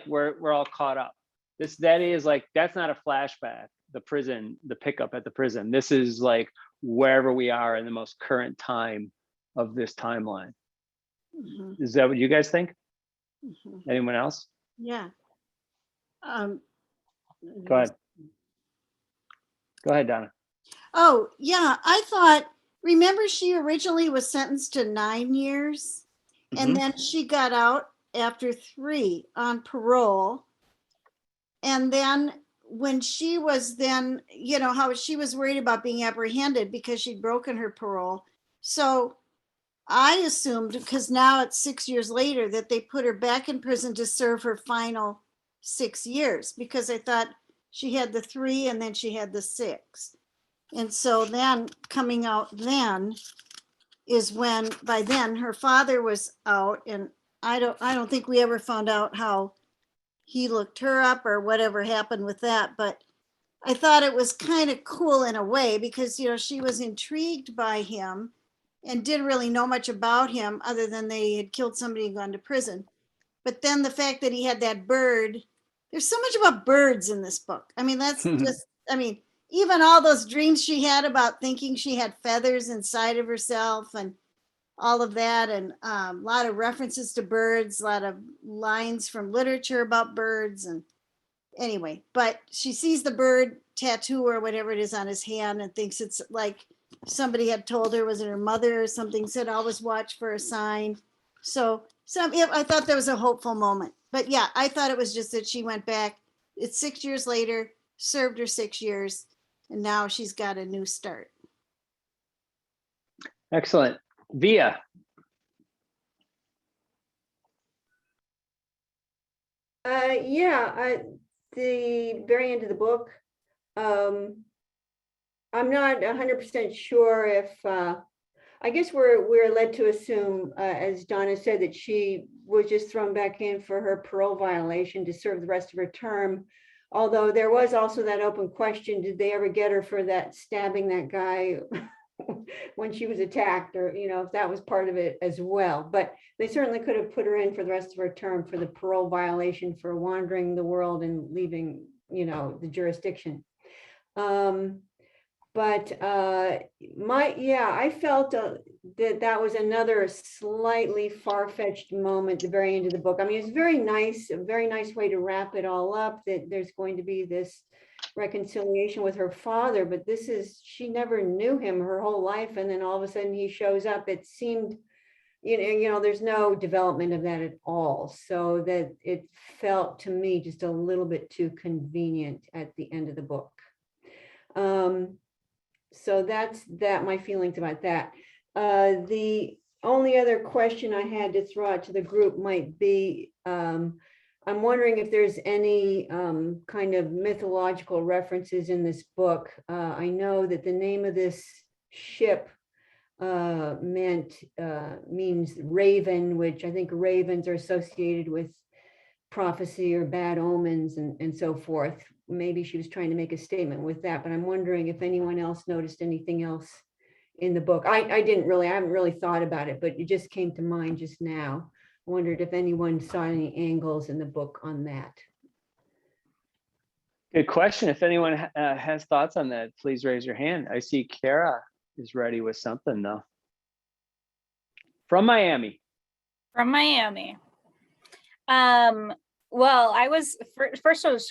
we're all caught up. That's not a flashback, the prison, the pickup at the prison. This is like wherever we are in the most current time of this timeline. Mhm, Is that what you guys think? mhm. Anyone else? Yeah. Um, Go ahead. Go ahead, Donna. Oh, yeah, I thought, remember she originally was sentenced to 9 years and Mhm. then she got out after 3 on parole. And then when she was then, how she was worried about being apprehended because she'd broken her parole. So I assumed, because now it's 6 years later, that they put her back in prison to serve her final 6 years, because I thought she had the 3 and then she had the 6. And so then coming out then is when, by then her father was out, and I don't think we ever found out how he looked her up or whatever happened with that. But I thought it was kind of cool in a way because, she was intrigued by him and didn't really know much about him other than they had killed somebody and gone to prison. But then the fact that he had that bird, there's so much about birds in this book. I mean, that's just, even all those dreams she had about thinking she had feathers inside of herself and all of that, and a lot of references to birds, a lot of lines from literature about birds. And anyway, but she sees the bird tattoo or whatever it is on his hand and thinks it's like somebody had told her, was it her mother or something, said always watch for a sign. So I thought there was a hopeful moment. But yeah, I thought it was just that she went back. It's 6 years later, served her 6 years, and now she's got a new start. Excellent. Via. The very end of the book, I'm not 100% sure if, I guess we're led to assume, as Donna said, that she was just thrown back in for her parole violation to serve the rest of her term. Although there was also that open question, did they ever get her for that stabbing that guy when she was attacked, or, if that was part of it as well. But they certainly could have put her in for the rest of her term for the parole violation for wandering the world and leaving, the jurisdiction. But I felt that was another slightly far-fetched moment at the very end of the book. I mean, it's very nice, a very nice way to wrap it all up, that there's going to be this reconciliation with her father, but she never knew him her whole life, and then all of a sudden he shows up. It seemed, there's no development of that at all, so that it felt to me just a little bit too convenient at the end of the book. So that's my feelings about that. The only other question I had to throw out to the group might be, I'm wondering if there's any kind of mythological references in this book. I know that the name of this ship means raven, which I think ravens are associated with prophecy or bad omens and so forth. Maybe she was trying to make a statement with that, but I'm wondering if anyone else noticed anything else in the book. I haven't really thought about it, but it just came to mind just now. I wondered if anyone saw any angles in the book on that. Good question. If anyone has thoughts on that, please raise your hand. I see Kara is ready with something though. From Miami. Well, I was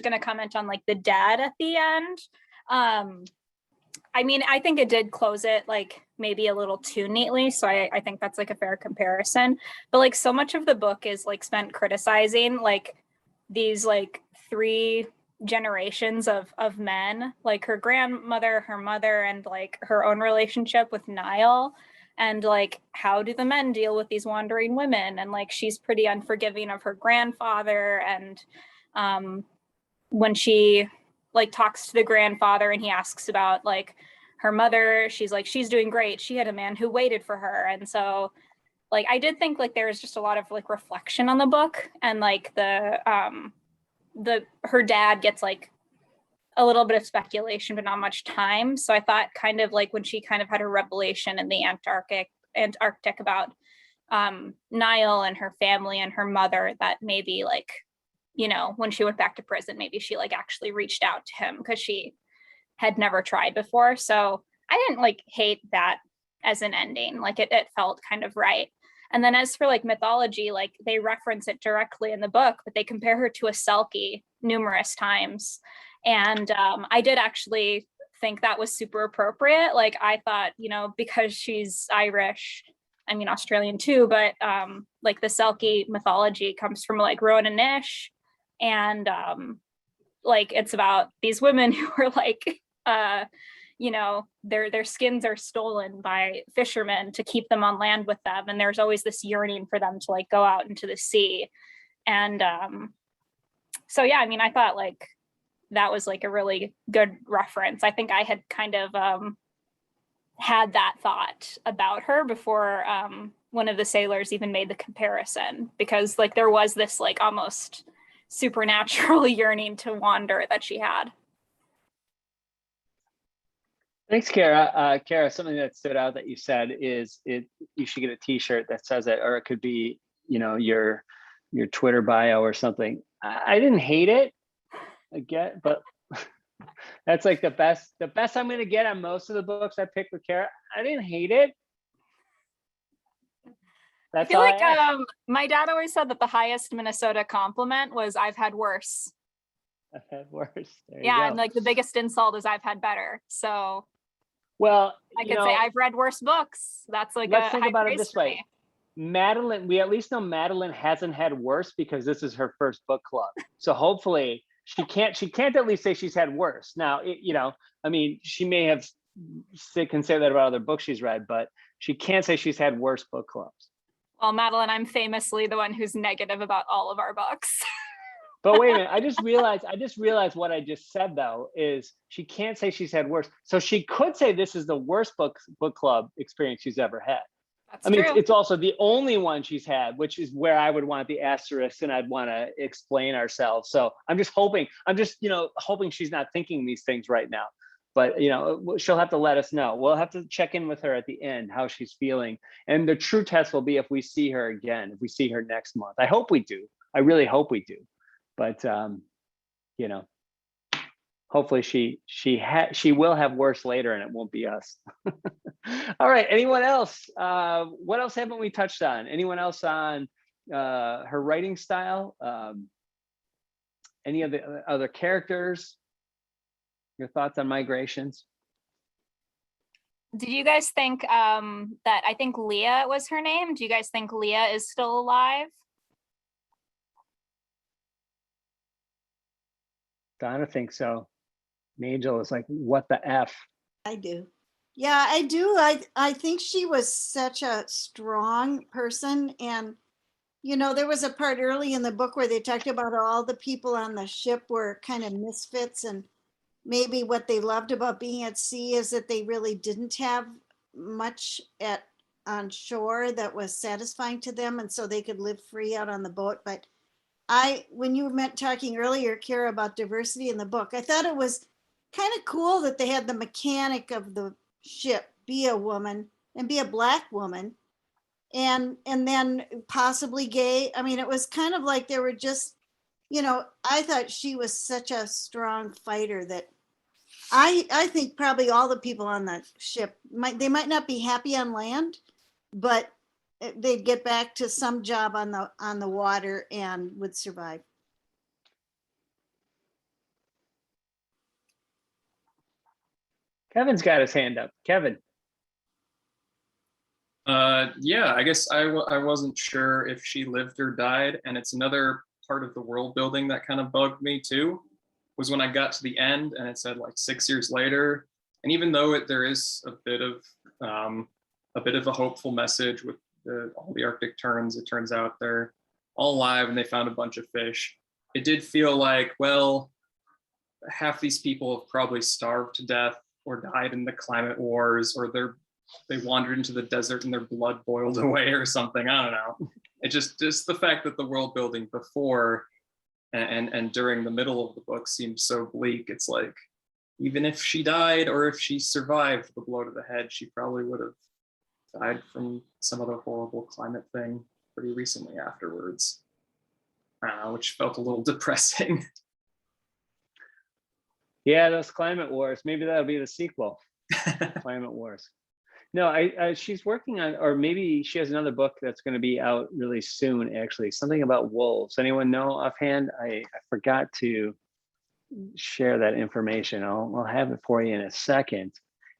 going to comment on like the dad at the end. I mean, I think it did close it like maybe a little too neatly. So I think that's like a fair comparison. But like so much of the book is like spent criticizing like these like 3 generations of men, like her grandmother, her mother, and like her own relationship with Niall, and like how do the men deal with these wandering women, and like she's pretty unforgiving of her grandfather, and when she like talks to the grandfather and he asks about like her mother, she's like, she's doing great, she had a man who waited for her. And so like I did think like there was just a lot of like reflection on the book, and like her dad gets like a little bit of speculation but not much time. So I thought kind of like when she kind of had her revelation in the Antarctic about Niall and her family and her mother, that maybe like, you know, when she went back to prison, maybe she like actually reached out to him because she had never tried before. So I didn't like hate that as an ending. Like it felt kind of right. And then as for like mythology, like they reference it directly in the book, but they compare her to a Selkie numerous times. And I did actually think that was super appropriate. Like I thought, you know, because she's Irish, I mean Australian too, but like the Selkie mythology comes from like Rowan and Nish, and like it's about these women who are like you know, their skins are stolen by fishermen to keep them on land with them, and there's always this yearning for them to like go out into the sea. And so yeah, I mean, I thought like that was like a really good reference. I think I had kind of had that thought about her before one of the sailors even made the comparison, because like there was this like almost supernatural yearning to wander that she had. Thanks, Kara. Kara, something that stood out that you said is you should get a T-shirt that says it, or it could be, you know, your Twitter bio or something. I didn't hate it, but that's like the best I'm gonna get on most of the books I picked with Kara. I didn't hate it. I feel like my dad always said that the highest Minnesota compliment was "I've had worse." I've had worse. Yeah, and like the biggest insult is "I've had better." So, well, I could say I've read worse books. That's like let's think about it this way. Madeline, we at least know Madeline hasn't had worse because this is her first book club. So hopefully she can't at least say she's had worse. Now, you know, I mean, she may have can say that about other books she's read, but she can't say she's had worse book clubs. Well, Madeline, I'm famously the one who's negative about all of our books. But wait a minute, I just realized what I just said though, is she can't say she's had worse. So she could say this is the worst book club experience she's ever had. That's I mean, true. it's also the only one she's had, which is where I would want the asterisk and I'd want to explain ourselves. So I'm just hoping she's not thinking these things right now. But, you know, she'll have to let us know. We'll have to check in with her at the end, how she's feeling. And the true test will be if we see her again, if we see her next month. I hope we do. I really hope we do. But, you know, hopefully she will have worse later and it won't be us. All right. Anyone else? What else haven't we touched on? Anyone else on her writing style? Any of the other characters? Your thoughts on migrations? Did you guys think that I think Leah was her name? Do you guys think Leah is still alive? Donna thinks so. Angel is like, what the F? I do. Yeah, I do. I think she was such a strong person. And, you know, there was a part early in the book where they talked about all the people on the ship were kind of misfits, and maybe what they loved about being at sea is that they really didn't have much on shore that was satisfying to them, and so they could live free out on the boat. But when you were talking earlier, Kara, about diversity in the book, I thought it was kind of cool that they had the mechanic of the ship be a woman and be a Black woman, and then possibly gay. I mean, it was kind of like they were just, you know, I thought she was such a strong fighter that I think probably all the people on that ship might not be happy on land, but they'd get back to some job on the water and would survive. Kevin's got his hand up. Kevin. Yeah, I guess I wasn't sure if she lived or died, and it's another part of the world building that kind of bugged me too, was when I got to the end and it said like 6 years later. And even though there is a bit of a hopeful message with all the Arctic terns, it turns out they're all alive and they found a bunch of fish. It did feel like, well, half these people have probably starved to death or died in the climate wars, or they wandered into the desert and their blood boiled away or something. I don't know. It just the fact that the world building before and during the middle of the book seemed so bleak. It's like, even if she died or if she survived the blow to the head, she probably would have died from some other horrible climate thing pretty recently afterwards, which felt a little depressing. Yeah, those climate wars. Maybe that'll be the sequel. Climate wars. No, she's working on, or maybe she has another book that's going to be out really soon. Actually, something about wolves. Anyone know offhand? I forgot to share that information. I'll have it for you in a second.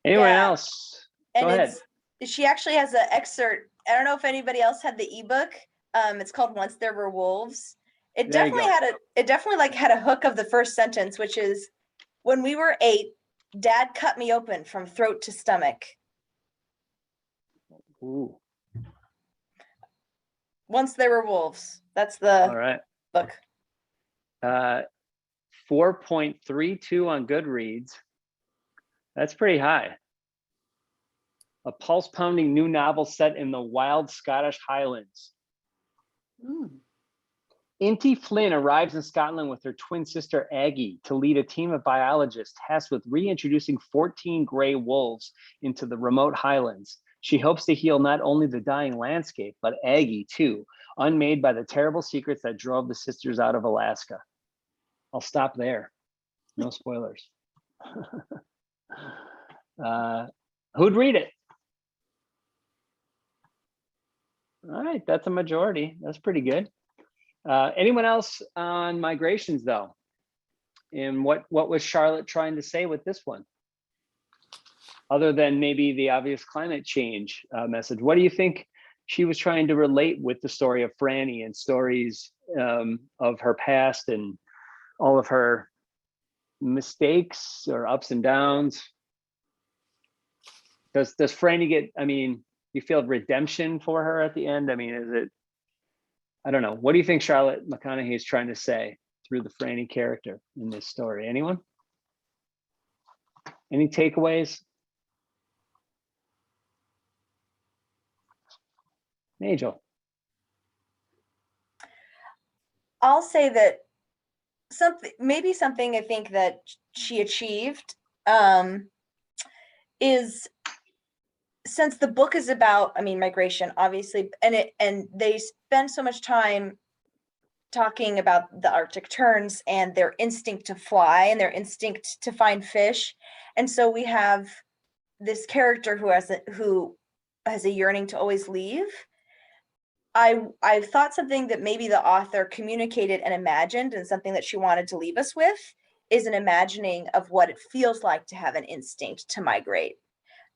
Anyone Yeah. else? And Go ahead. She actually has an excerpt. I don't know if anybody else had the ebook. It's called Once There Were Wolves. It There you definitely like had a hook of the first sentence, which is, when we were 8, Dad cut me open from throat to stomach. Ooh. Once There Were Wolves. That's All the right. book. 4.32 on Goodreads. That's pretty high. A pulse-pounding new novel set in the wild Scottish Highlands. Inti Flynn arrives in Scotland with her twin sister Aggie to lead a team of biologists tasked with reintroducing 14 gray wolves into the remote Highlands. She hopes to heal not only the dying landscape, but Aggie too, unmade by the terrible secrets that drove the sisters out of Alaska. I'll stop there. No spoilers. Who'd read it? All right, that's a majority. That's pretty good. Anyone else on migrations though? And what was Charlotte trying to say with this one? Other than maybe the obvious climate change message, what do you think she was trying to relate with the story of Franny and stories of her past and all of her mistakes or ups and downs? Does Franny get, I mean, you feel redemption for her at the end? I mean, is it, I don't know. What do you think Charlotte McConaghy is trying to say through the Franny character in this story? Anyone? Any takeaways? Angel. I'll say that something I think that she achieved is, since the book is about, I mean, migration, obviously, and they spend so much time talking about the Arctic terns and their instinct to fly and their instinct to find fish. And so we have this character who has a yearning to always leave. I thought something that maybe the author communicated and imagined, and something that she wanted to leave us with, is an imagining of what it feels like to have an instinct to migrate.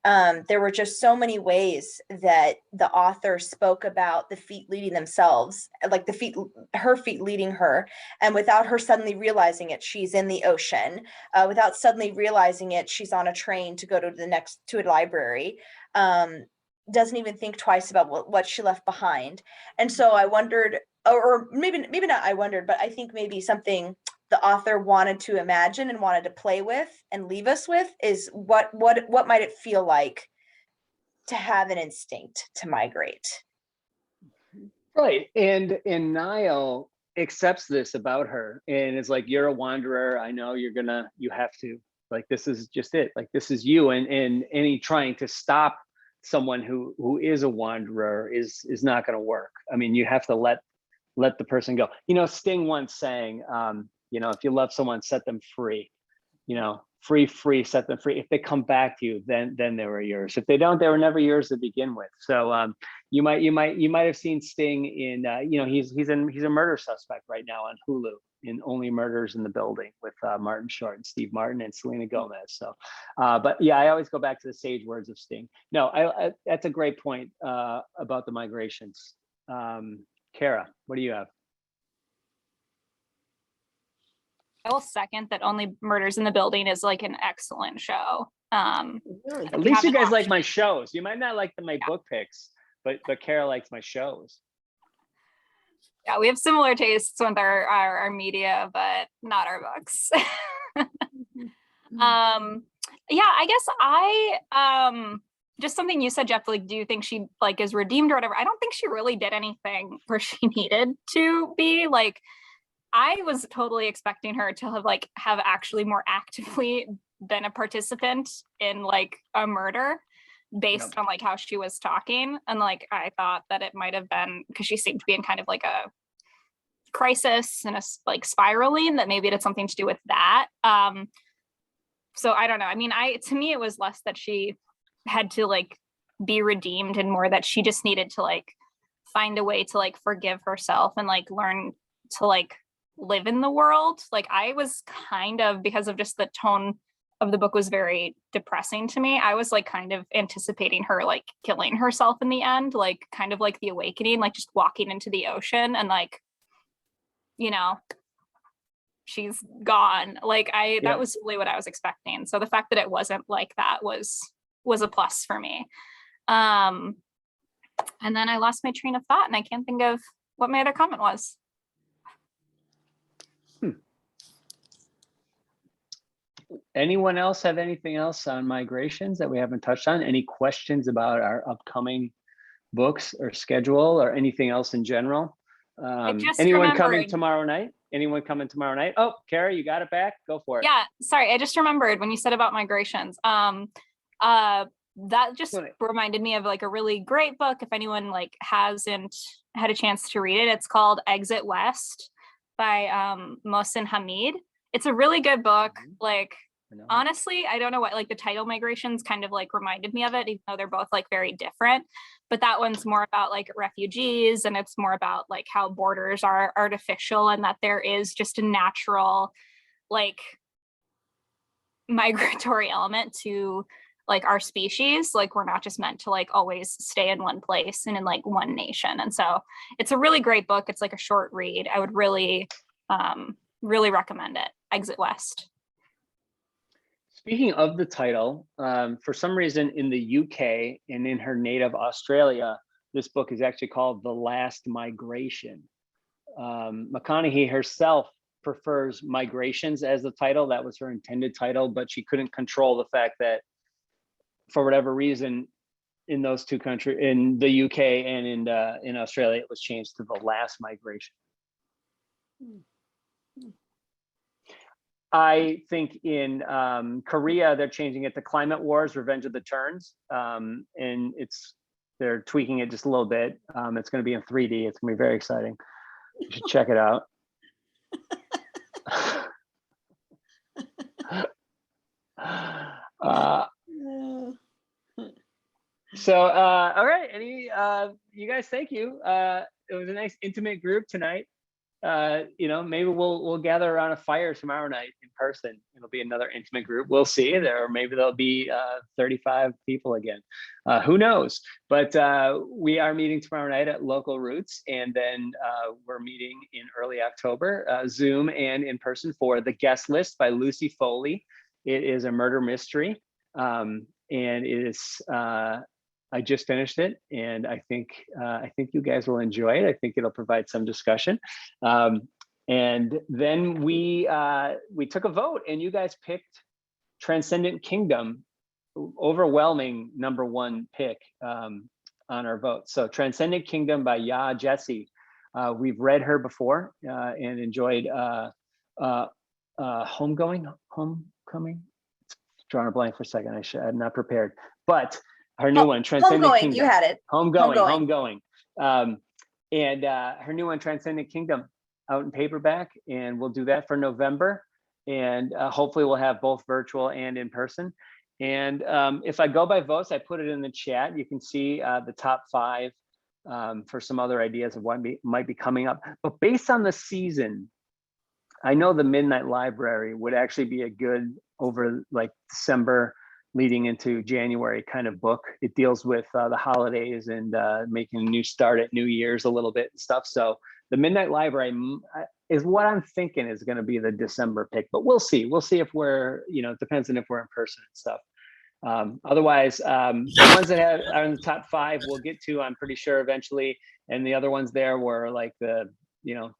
There were just so many ways that the author spoke about the feet leading themselves, like her feet leading her, and without her suddenly realizing it, she's in the ocean. Without suddenly realizing it, she's on a train to go to a library. Doesn't even think twice about what she left behind. And so I wondered, or maybe not I wondered, but I think maybe something the author wanted to imagine and wanted to play with and leave us with is what might it feel like to have an instinct to migrate. Right. And Niall accepts this about her and is like, you're a wanderer. I know you have to, like, this is just it. Like, this is you. And any trying to stop someone who is a wanderer is not going to work. I mean, you have to let the person go. You know, Sting once saying, if you love someone, set them free. Free, set them free. If they come back to you, then they were yours. If they don't, they were never yours to begin with. So you might have seen Sting in he's a murder suspect right now on Hulu in Only Murders in the Building with Martin Short and Steve Martin and Selena Gomez. So, but yeah, I always go back to the sage words of Sting. No, I that's a great point about the migrations. Kara, what do you have? I will second that Only Murders in the Building is like an excellent show. Really? At least you guys like watched my shows. You might not like my Yeah. book picks, but Kara likes my shows. Yeah, we have similar tastes with our media, but not our books. Yeah, I guess just something you said, Jeff, like, do you think she like is redeemed or whatever? I don't think she really did anything where she needed to be. Like, I was totally expecting her to have actually more actively been a participant in like a murder based on like how she was talking. And like, I thought that it might have been because she seemed to be in kind of like a crisis and a like spiraling, that maybe it had something to do with that. So I don't know. I mean, to me, it was less that she had to like be redeemed and more that she just needed to like find a way to like forgive herself and like learn to like live in the world. Like I was kind of, because of just the tone of the book was very depressing to me, I was like kind of anticipating her like killing herself in the end, like kind of like The Awakening, like just walking into the ocean and like, you know, she's gone. Like that was really what I was expecting. So the fact that it wasn't like that was a plus for me. And then I lost my train of thought and I can't think of what my other comment was. Anyone else have anything else on migrations that we haven't touched on? Any questions about our upcoming books or schedule or anything else in general? Anyone coming tomorrow night? Anyone coming tomorrow night? Oh, Carrie, you got it back? Go for it. Yeah, sorry. I just remembered when you said about migrations. That just reminded me of like a really great book. If anyone like hasn't had a chance to read it, it's called Exit West by Mohsin Hamid. It's a really good book. Like, honestly, I don't know what, like the title Migrations kind of like reminded me of it, even though they're both like very different. But that one's more about like refugees, and it's more about like how borders are artificial and that there is just a natural like migratory element to like our species. Like we're not just meant to like always stay in one place and in like one nation. And so it's a really great book. It's like a short read. I would really recommend it. Exit West. Speaking of the title, for some reason in the UK and in her native Australia, this book is actually called The Last Migration. McConaghy herself prefers Migrations as the title. That was her intended title, but she couldn't control the fact that for whatever reason in those two countries, in the UK and in Australia, it was changed to The Last Migration. I think in Korea, they're changing it to Climate Wars, Revenge of the Terns. And they're tweaking it just a little bit. It's going to be in 3D. It's going to be very exciting. You should check it out. All right. You guys, thank you. It was a nice intimate group tonight. Maybe we'll gather around a fire tomorrow night in person. It'll be another intimate group. We'll see. Or maybe there'll be 35 people again. Who knows? But we are meeting tomorrow night at Local Roots, and then we're meeting in early October, Zoom and in person, for The Guest List by Lucy Foley. It is a murder mystery, and it is. I just finished it, and I think you guys will enjoy it. I think it'll provide some discussion. And then we took a vote, and you guys picked Transcendent Kingdom, overwhelming *1 pick on our vote. So Transcendent Kingdom by Ya Jessie. We've read her before and enjoyed Homecoming. Drawing a blank for a second. I'm not prepared, but. Her new one, Transcendent Kingdom. You had it. Homegoing. And her new one, Transcendent Kingdom, out in paperback, and we'll do that for November. And hopefully we'll have both virtual and in person. And if I go by votes, I put it in the chat. You can see the top 5 for some other ideas of what might be coming up. But based on the season, I know the Midnight Library would actually be a good over like December leading into January kind of book. It deals with the holidays and making a new start at New Year's a little bit and stuff. So the Midnight Library, is what I'm thinking is going to be the December pick, but we'll see. We'll see if we're, it depends on if we're in person and stuff. Otherwise, the ones that are in the top 5 we'll get to, I'm pretty sure, eventually. And the other ones there were like the,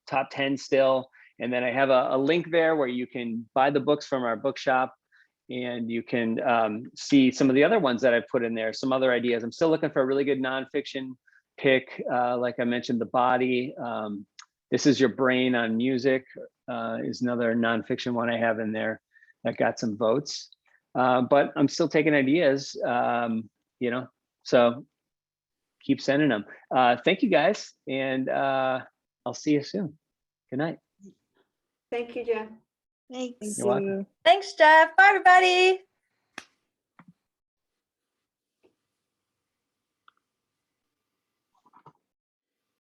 top 10 still. And then I have a link there where you can buy the books from our bookshop, and you can see some of the other ones that I've put in there, some other ideas. I'm still looking for a really good nonfiction pick. Like I mentioned, The Body. This Is Your Brain on Music is another nonfiction one I have in there that got some votes. But I'm still taking ideas, so keep sending them. Thank you guys, and I'll see you soon. Good night. Thank you, Jeff. Thanks. You're welcome. Thanks, Jeff. Bye, everybody.